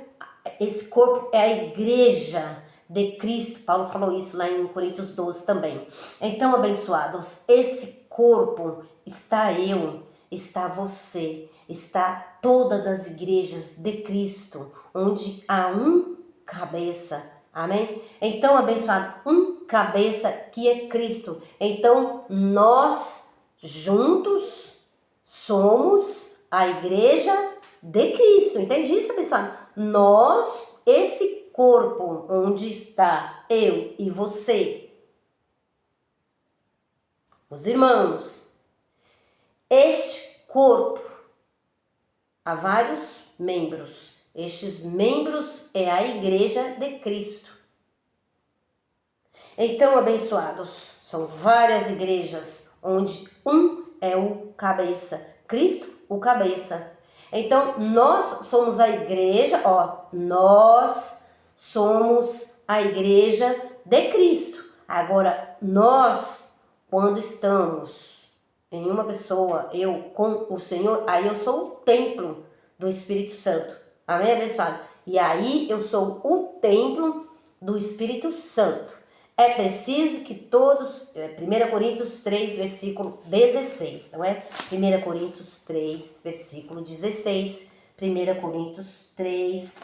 A: esse corpo é a igreja de Cristo. Paulo falou isso lá em Coríntios 12 também. Então, abençoados, esse corpo está eu, está você, está todas as igrejas de Cristo, onde há um cabeça. Amém? Então, abençoado, um cabeça que é Cristo. Então, nós juntos somos a igreja de Cristo. Entende isso, abençoado? Nós, esse corpo onde está eu e você, os irmãos, este corpo há vários membros. Estes membros é a igreja de Cristo. Então, abençoados, são várias igrejas onde um é o cabeça. Cristo, o cabeça. Então, nós somos a igreja, nós somos a igreja de Cristo. Agora, nós, quando estamos em uma pessoa, eu com o Senhor, aí eu sou o templo do Espírito Santo. Amém, abençoado? E aí eu sou o templo do Espírito Santo. É preciso que todos, 1 Coríntios 3, versículo 16, não é? 1 Coríntios 3, versículo 16. 1 Coríntios 3,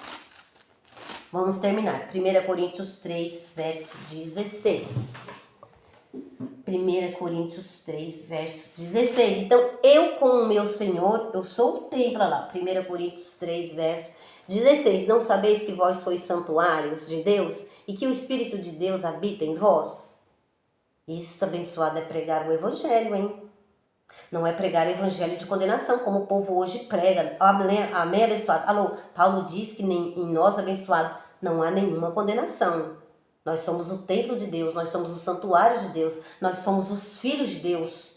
A: vamos terminar. 1 Coríntios 3, verso 16. 1 Coríntios 3, verso 16. Então, eu com o meu Senhor, eu sou o templo lá. 1 Coríntios 3, verso 16. Não sabeis que vós sois santuários de Deus e que o Espírito de Deus habita em vós? Isso, abençoado, é pregar o Evangelho, hein? Não é pregar o Evangelho de condenação, como o povo hoje prega. Amém, abençoado? Alô, Paulo diz que em nós, abençoado, não há nenhuma condenação. Nós somos o templo de Deus, nós somos o santuário de Deus, nós somos os filhos de Deus.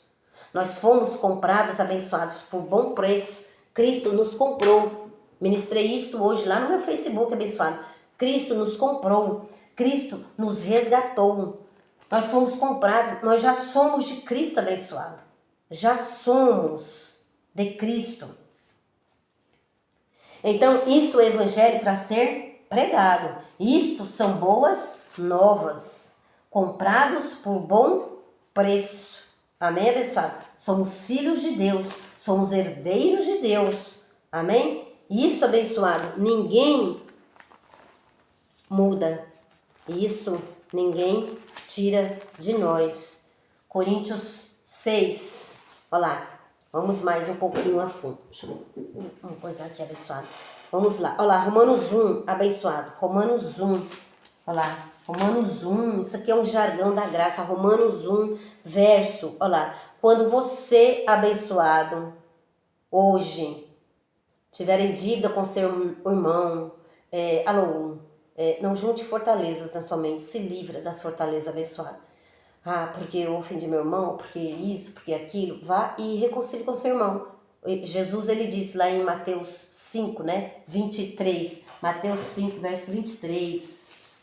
A: Nós fomos comprados, abençoados, por bom preço. Cristo nos comprou. Ministrei isto hoje lá no meu Facebook, abençoado. Cristo nos comprou. Cristo nos resgatou. Nós fomos comprados, nós já somos de Cristo, abençoado. Já somos de Cristo. Então, isso é evangelho para ser pregado. Isto são boas novas, comprados por bom preço. Amém, abençoado? Somos filhos de Deus, somos herdeiros de Deus. Amém? Isso, abençoado, ninguém muda. Isso ninguém tira de nós. Coríntios 6. Olha lá. Vamos mais um pouquinho a fundo. Deixa eu uma coisa aqui, abençoado. Vamos lá. Olha lá, Romanos 1, abençoado. Romanos 1. Olha lá. Romanos 1. Isso aqui é um jargão da graça. Romanos 1, verso. Olha lá. Quando você, abençoado, hoje, tiver em dívida com seu irmão, não junte fortalezas na sua mente. Se livra das fortalezas, abençoado. Ah, porque eu ofendi meu irmão, porque isso, porque aquilo. Vá e reconcilie com seu irmão. Jesus, ele disse lá em Mateus 5, né? 23. Mateus 5, verso 23.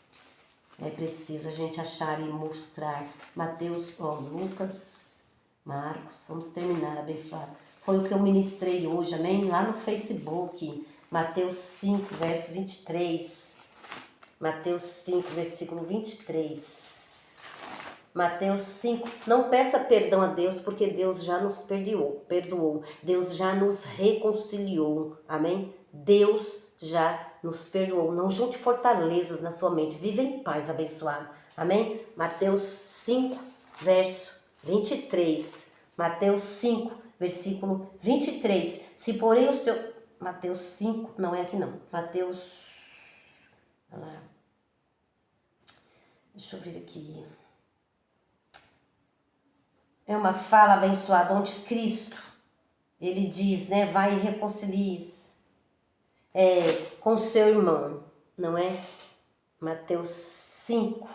A: É preciso a gente achar e mostrar. Mateus, Lucas, Marcos. Vamos terminar, abençoado. Foi o que eu ministrei hoje, amém? Lá no Facebook. Mateus 5, verso 23. Mateus 5, versículo 23. Mateus 5, não peça perdão a Deus, porque Deus já nos perdoou. Deus já nos reconciliou, amém? Deus já nos perdoou. Não junte fortalezas na sua mente, viva em paz, abençoado, amém? Mateus 5, verso 23. Mateus 5, versículo 23. Se porém os teus... Mateus 5, não é aqui não. Mateus... Olha lá. Deixa eu ver aqui. É uma fala abençoada onde Cristo, ele diz, né, vai e reconcilie-se com seu irmão, não é? Mateus 5,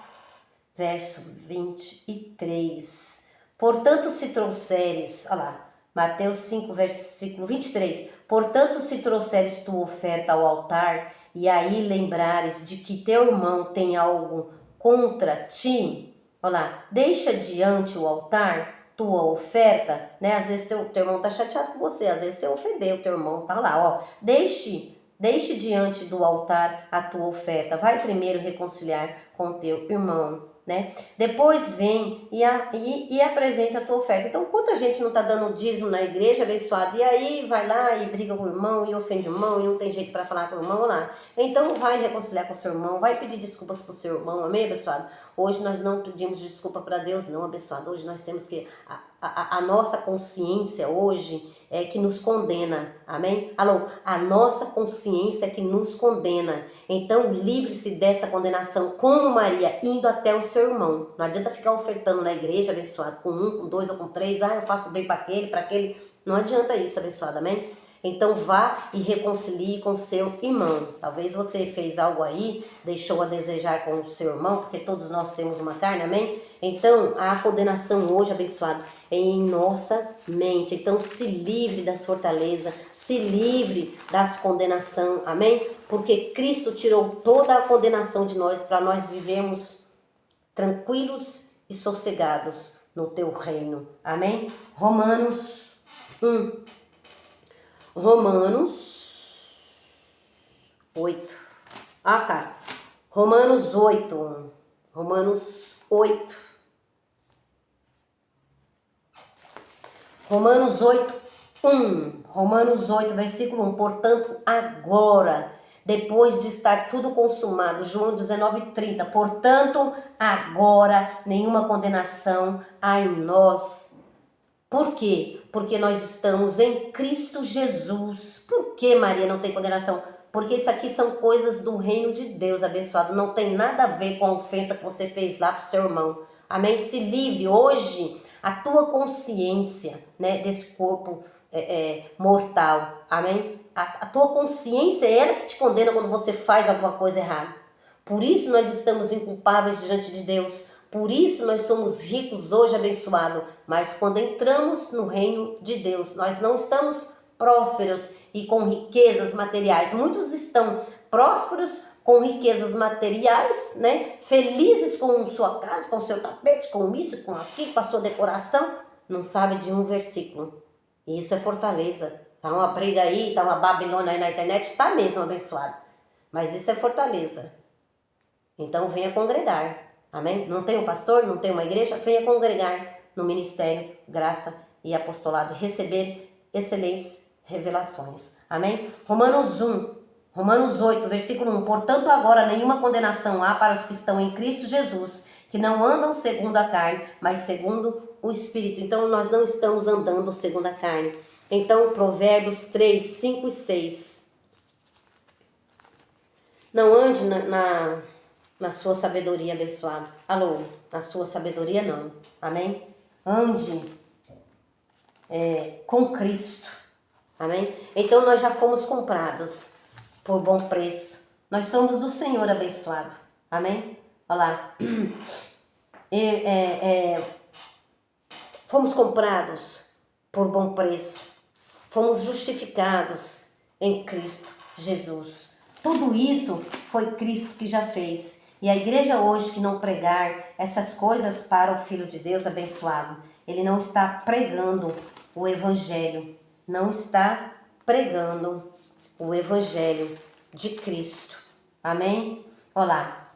A: verso 23. Portanto, se trouxeres, olha lá, Mateus 5, versículo 23. Portanto, se trouxeres tua oferta ao altar e aí lembrares de que teu irmão tem algo contra ti, olha lá, deixa diante o altar tua oferta, né? Às vezes teu irmão tá chateado com você, às vezes você ofendeu, teu irmão tá lá, ó. Deixe diante do altar a tua oferta. Vai primeiro reconciliar com teu irmão, né? Depois vem e apresente a tua oferta. Então, quanta gente não tá dando dízimo na igreja, abençoado, e aí vai lá e briga com o irmão, e ofende o irmão, e não tem jeito para falar com o irmão lá. Então, vai reconciliar com o seu irmão, vai pedir desculpas pro seu irmão, amém, abençoado? Hoje nós não pedimos desculpa para Deus, não, abençoado. Hoje nós temos que... A nossa consciência hoje é que nos condena, amém? Alô, a nossa consciência é que nos condena. Então, livre-se dessa condenação, como Maria, indo até o seu irmão. Não adianta ficar ofertando na igreja, abençoado, com 1, com 2 ou com 3. Ah, eu faço bem para aquele. Não adianta isso, abençoado, amém? Então vá e reconcilie com seu irmão. Talvez você fez algo aí, deixou a desejar com o seu irmão, porque todos nós temos uma carne, amém? Então a condenação hoje, abençoado, é em nossa mente. Então se livre das fortalezas, se livre das condenação, amém? Porque Cristo tirou toda a condenação de nós para nós vivermos tranquilos e sossegados no teu reino, amém? Romanos 1. Romanos 8. Ah, cara. Romanos 8. Romanos 8. Romanos 8, 1. Romanos 8, versículo 1. Portanto, agora, depois de estar tudo consumado, João 19:30. Portanto, agora, nenhuma condenação há em nós. Por quê? Porque nós estamos em Cristo Jesus. Por que, Maria, não tem condenação? Porque isso aqui são coisas do reino de Deus, abençoado. Não tem nada a ver com a ofensa que você fez lá para o seu irmão. Amém? Se livre hoje a tua consciência, né, desse corpo mortal. Amém? A tua consciência é ela que te condena quando você faz alguma coisa errada. Por isso nós estamos inculpáveis diante de Deus. Por isso nós somos ricos hoje, abençoado. Mas quando entramos no reino de Deus, nós não estamos prósperos e com riquezas materiais. Muitos estão prósperos com riquezas materiais, né? Felizes com sua casa, com seu tapete, com isso, com aquilo, com a sua decoração. Não sabe de um versículo. E isso é fortaleza. Tá uma briga aí, tá uma Babilônia aí na internet, tá mesmo, abençoado. mas isso é fortaleza. Então venha congregar, amém? Não tem um pastor, não tem uma igreja? Venha congregar no ministério, graça e apostolado, receber excelentes revelações, amém? Romanos 8, versículo 1. Portanto, agora nenhuma condenação há para os que estão em Cristo Jesus, que não andam segundo a carne, mas segundo o Espírito. Então, nós não estamos andando segundo a carne. Então, Provérbios 3, 5 e 6. Não ande na sua sabedoria, abençoado. Alô, na sua sabedoria não. Amém? Ande com Cristo. Amém? Então nós já fomos comprados por bom preço. Nós somos do Senhor, abençoado. Amém? Olha lá. Fomos comprados por bom preço. Fomos justificados em Cristo Jesus. Tudo isso foi Cristo que já fez. E a igreja hoje que não pregar essas coisas para o Filho de Deus abençoado, ele não está pregando o Evangelho. Não está pregando o Evangelho de Cristo. Amém? Olha lá.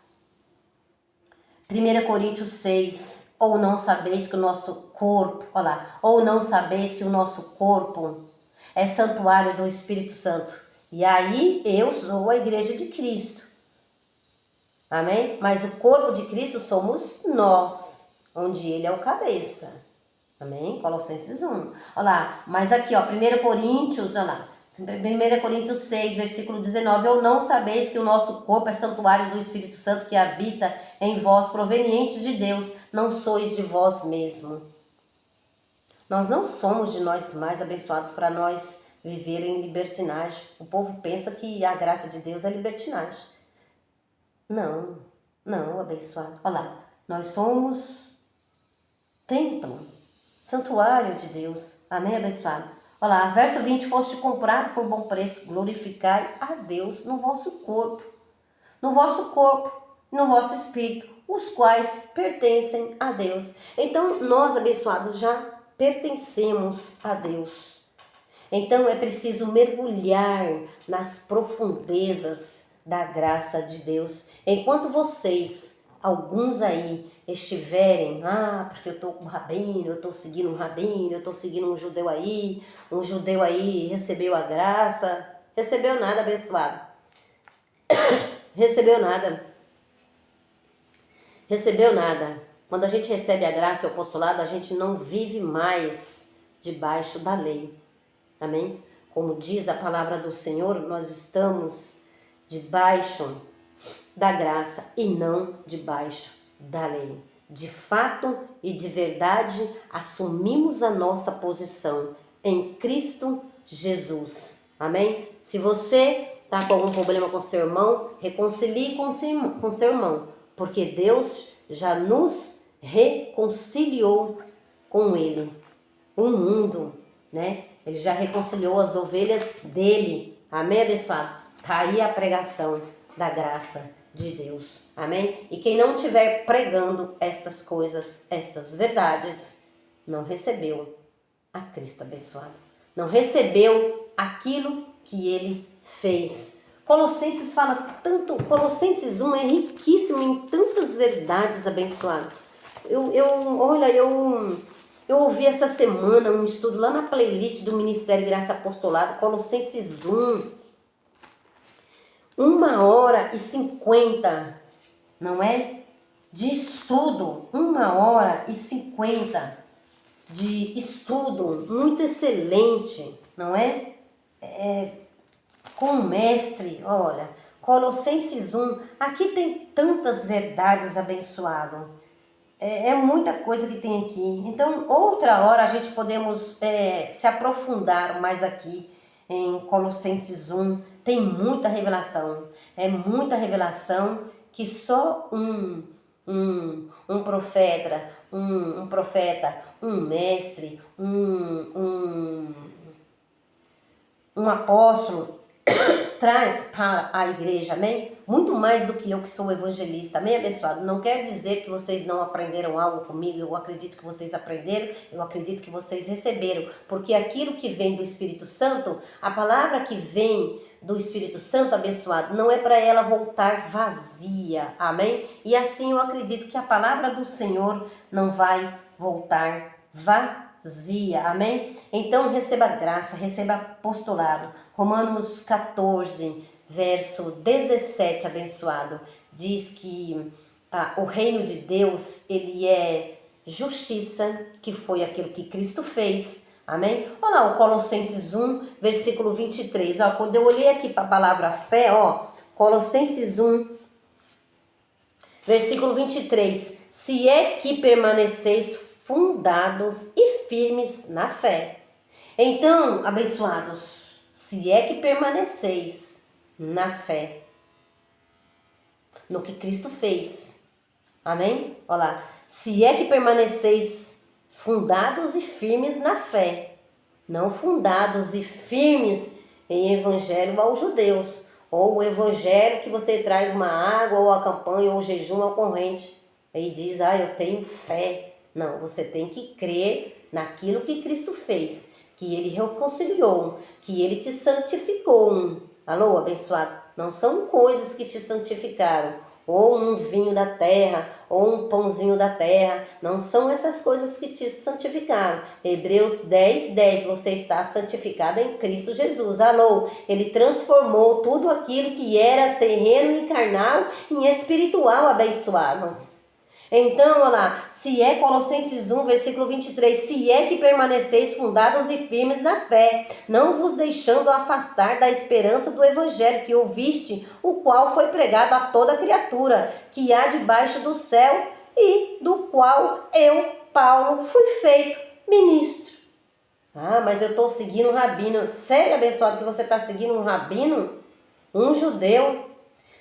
A: 1 Coríntios 6. Ou não sabeis que o nosso corpo, olha lá. Ou não sabeis que o nosso corpo é santuário do Espírito Santo. E aí eu sou a igreja de Cristo. Amém? Mas o corpo de Cristo somos nós, onde ele é o cabeça. Amém? Colossenses 1. Olha lá, mas aqui, ó, 1 Coríntios, olha lá. 1 Coríntios 6, versículo 19. Ou não sabeis que o nosso corpo é santuário do Espírito Santo que habita em vós, proveniente de Deus, não sois de vós mesmo. Nós não somos de nós mais abençoados para nós viver em libertinagem. O povo pensa que a graça de Deus é libertinagem. Não, abençoado. Olha lá, nós somos templo, santuário de Deus. Amém, abençoado? Olha lá, verso 20, foste comprado por bom preço, glorificai a Deus no vosso corpo, no vosso espírito, os quais pertencem a Deus. Então, nós, abençoados, já pertencemos a Deus. Então, é preciso mergulhar nas profundezas da graça de Deus. Enquanto vocês, alguns aí, estiverem, porque eu estou com um rabino, eu estou seguindo um rabino, eu estou seguindo um judeu aí recebeu a graça. Recebeu nada, abençoado. Recebeu nada. Quando a gente recebe a graça e o apostolado, a gente não vive mais debaixo da lei. Amém? Como diz a palavra do Senhor, nós estamos debaixo da graça e não debaixo da lei. De fato e de verdade, assumimos a nossa posição em Cristo Jesus. Amém? Se você está com algum problema com seu irmão, reconcilie com seu irmão, porque Deus já nos reconciliou com ele. O mundo, né? Ele já reconciliou as ovelhas dele. Amém, abençoado? Está aí a pregação da graça de Deus. Amém? E quem não estiver pregando estas coisas, estas verdades, não recebeu a Cristo abençoado. Não recebeu aquilo que ele fez. Colossenses fala tanto, Colossenses 1 é riquíssimo em tantas verdades abençoado. Eu ouvi essa semana um estudo lá na playlist do Ministério Graça Apostolado, Colossenses 1, 1h50, não é? De estudo, 1h50 de estudo, muito excelente, não é? Com o mestre, olha, Colossenses 1, aqui tem tantas verdades abençoado. É muita coisa que tem aqui. Então, outra hora a gente podemos se aprofundar mais aqui em Colossenses 1. Tem muita revelação. É muita revelação que só um profeta, um mestre, um apóstolo traz para a igreja, amém? Muito mais do que eu que sou evangelista, amém, abençoado? Não quer dizer que vocês não aprenderam algo comigo, eu acredito que vocês aprenderam, eu acredito que vocês receberam, porque aquilo que vem do Espírito Santo, a palavra que vem do Espírito Santo, abençoado, não é para ela voltar vazia, amém? E assim eu acredito que a palavra do Senhor não vai voltar vazia, amém? Então receba graça, receba apostolado. Romanos 14, verso 17, abençoado, diz que o reino de Deus, ele é justiça, que foi aquilo que Cristo fez, amém? Olha lá o Colossenses 1, versículo 23, ó, quando eu olhei aqui para a palavra fé, ó, Colossenses 1, versículo 23, se é que permaneceis fundados e firmes na fé. Então, abençoados, se é que permaneceis na fé, no que Cristo fez, amém? Olha lá, se é que permaneceis fundados e firmes na fé, não fundados e firmes em evangelho aos judeus, ou o evangelho que você traz uma água, ou a campanha, ou o jejum, ou a corrente, e diz, eu tenho fé. Não, você tem que crer naquilo que Cristo fez, que Ele reconciliou, que Ele te santificou. Alô, abençoado? Não são coisas que te santificaram, ou um vinho da terra, ou um pãozinho da terra. Não são essas coisas que te santificaram. Hebreus 10, 10, você está santificado em Cristo Jesus. Alô, Ele transformou tudo aquilo que era terreno e carnal em espiritual, abençoados. Então, olha lá, se é Colossenses 1, versículo 23, se é que permaneceis fundados e firmes na fé, não vos deixando afastar da esperança do evangelho que ouviste, o qual foi pregado a toda criatura que há debaixo do céu e do qual eu, Paulo, fui feito ministro. Mas eu estou seguindo um rabino. Sério, abençoado, que você está seguindo um rabino? Um judeu?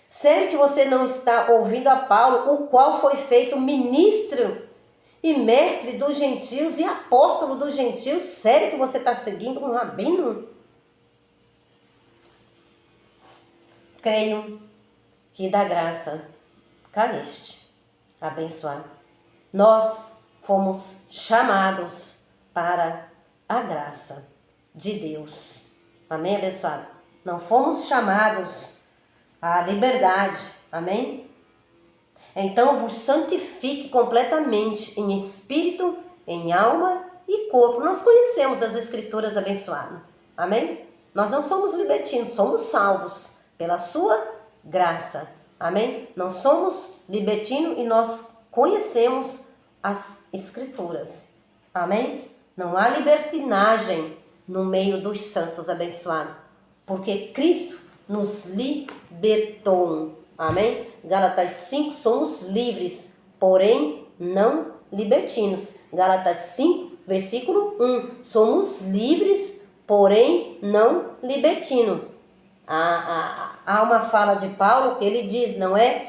A: Sério que você não está ouvindo a Paulo, o qual foi feito ministro e mestre dos gentios e apóstolo dos gentios? Sério que você está seguindo um rabino? Creio que da graça caíste, abençoado. Nós fomos chamados para a graça de Deus. Amém, abençoado? Não fomos chamados a liberdade, amém? Então vos santifique completamente em espírito, em alma e corpo. Nós conhecemos as escrituras, abençoadas, amém? Nós não somos libertinos, somos salvos pela sua graça, amém? Não somos libertinos e nós conhecemos as escrituras, amém? Não há libertinagem no meio dos santos, abençoados, porque Cristo nos libertou, amém? Gálatas 5, somos livres, porém não libertinos. Gálatas 5, versículo 1, somos livres, porém não libertino. Há uma fala de Paulo que ele diz, não é?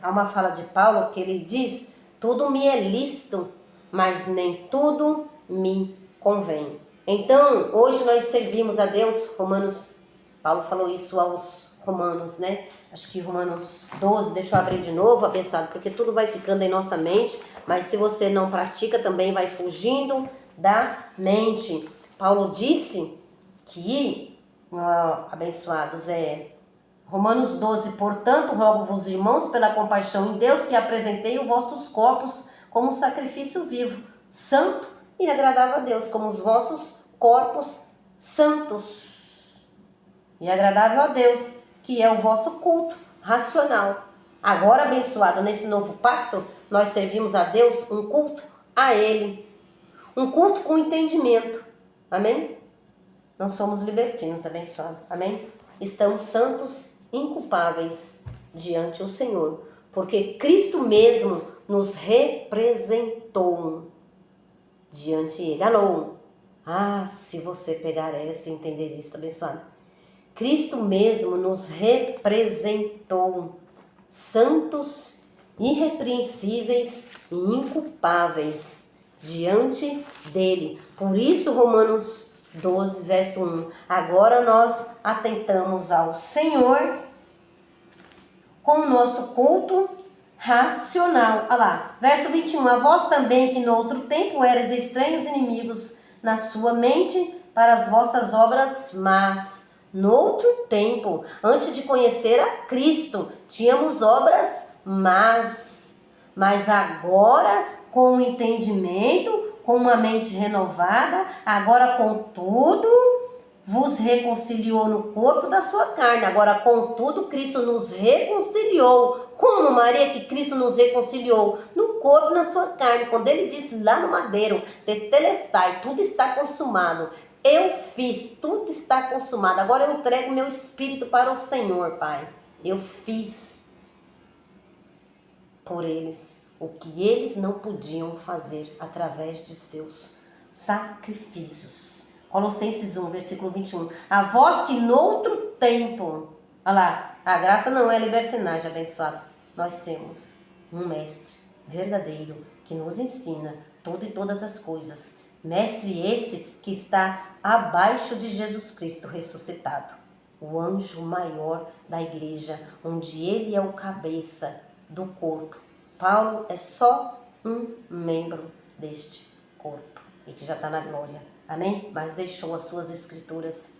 A: Há uma fala de Paulo que ele diz, tudo me é lícito, mas nem tudo me convém. Então, hoje nós servimos a Deus, Paulo falou isso aos Romanos, né? Acho que Romanos 12, deixa eu abrir de novo, abençoado, porque tudo vai ficando em nossa mente, mas se você não pratica, também vai fugindo da mente. Paulo disse que, abençoados, Romanos 12, portanto, rogo-vos, irmãos, pela compaixão em Deus, que apresentei os vossos corpos como um sacrifício vivo, santo e agradável a Deus, como os vossos corpos santos e agradável a Deus, que é o vosso culto racional. Agora, abençoado, nesse novo pacto, nós servimos a Deus um culto a Ele. Um culto com entendimento. Amém? Não somos libertinos, abençoado. Amém? Estamos santos, inculpáveis diante do Senhor. Porque Cristo mesmo nos representou diante Ele. Alô? Se você pegar essa e entender isso, abençoado. Cristo mesmo nos representou santos, irrepreensíveis e inculpáveis diante dele. Por isso, Romanos 12, verso 1. Agora nós atentamos ao Senhor com o nosso culto racional. Olha lá, verso 21. A vós também que no outro tempo eras estranhos inimigos na sua mente para as vossas obras más, No outro tempo, antes de conhecer a Cristo, tínhamos obras más, mas agora, com o entendimento, com uma mente renovada, agora contudo, vos reconciliou no corpo da sua carne. Agora, contudo, Cristo nos reconciliou. Como, Maria, que Cristo nos reconciliou? No corpo, na sua carne. Quando ele disse lá no madeiro, tetelestai, tudo está consumado. Eu fiz, tudo está consumado. Agora eu entrego meu espírito para o Senhor, Pai. Eu fiz por eles o que eles não podiam fazer através de seus sacrifícios. Colossenses 1, versículo 21. A vós que noutro tempo, olha lá, a graça não é libertinagem, abençoado. Nós temos um mestre verdadeiro que nos ensina tudo e todas as coisas. Mestre esse que está abaixo de Jesus Cristo ressuscitado, o anjo maior da igreja, onde ele é o cabeça do corpo. Paulo é só um membro deste corpo e que já está na glória. Amém? Mas deixou as suas escrituras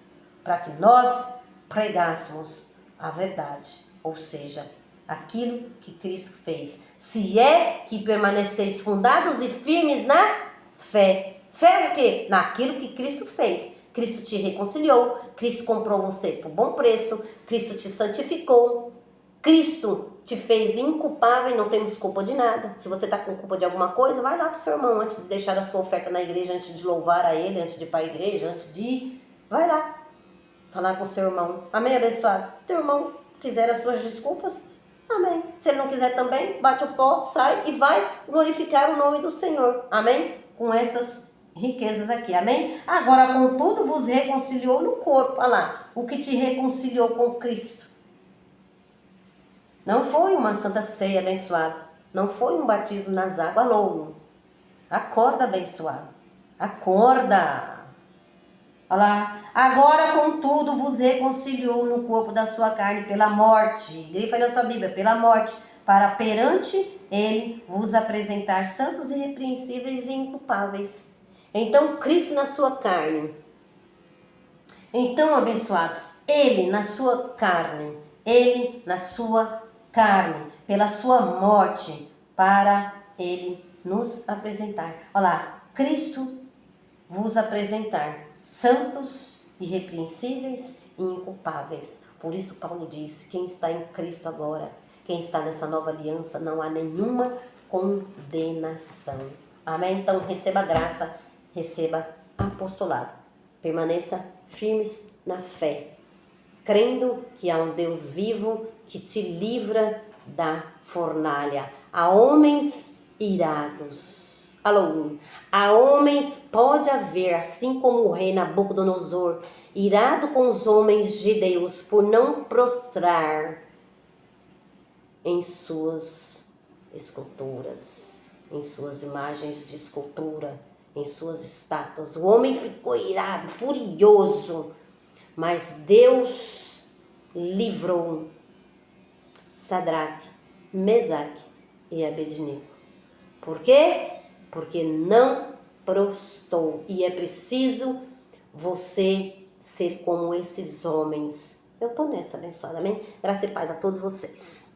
A: para que nós pregássemos a verdade, ou seja, aquilo que Cristo fez. Se é que permaneceis fundados e firmes na fé. Fé o quê? Naquilo que Cristo fez. Cristo te reconciliou, Cristo comprou você por bom preço, Cristo te santificou, Cristo te fez inculpável e não temos culpa de nada. Se você está com culpa de alguma coisa, vai lá para o seu irmão antes de deixar a sua oferta na igreja, antes de louvar a ele, antes de ir para a igreja, antes de ir. Vai lá falar com o seu irmão. Amém, abençoado? Teu irmão quiser as suas desculpas, amém. Se ele não quiser também, bate o pó, sai e vai glorificar o nome do Senhor. Amém? Com essas riquezas aqui, amém? Agora, contudo, vos reconciliou no corpo. Olha lá, o que te reconciliou com Cristo. Não foi uma santa ceia, abençoado. Não foi um batismo nas águas. Alô, acorda, abençoado. Acorda. Olha lá. Agora, contudo, vos reconciliou no corpo da sua carne pela morte. Grifa na sua Bíblia, pela morte. Para perante ele vos apresentar santos, irrepreensíveis e inculpáveis. Então, Cristo na sua carne. Então, abençoados, ele na sua carne. Ele na sua carne, pela sua morte, para ele nos apresentar. Olha lá, Cristo vos apresentar santos, irrepreensíveis e inculpáveis. Por isso Paulo disse, quem está em Cristo agora, quem está nessa nova aliança, não há nenhuma condenação. Amém? Então receba graça, receba apostolado. Permaneça firmes na fé, crendo que há um Deus vivo que te livra da fornalha. Há homens irados. Alô, há homens, pode haver, assim como o rei Nabucodonosor, irado com os homens de Deus por não prostrar em suas esculturas, em suas imagens de escultura, em suas estátuas. O homem ficou irado, furioso, mas Deus livrou Sadraque, Mesaque e Abednego. Por quê? Porque não prostou. E é preciso você ser como esses homens. Eu estou nessa, abençoada, amém? Graça e paz a todos vocês.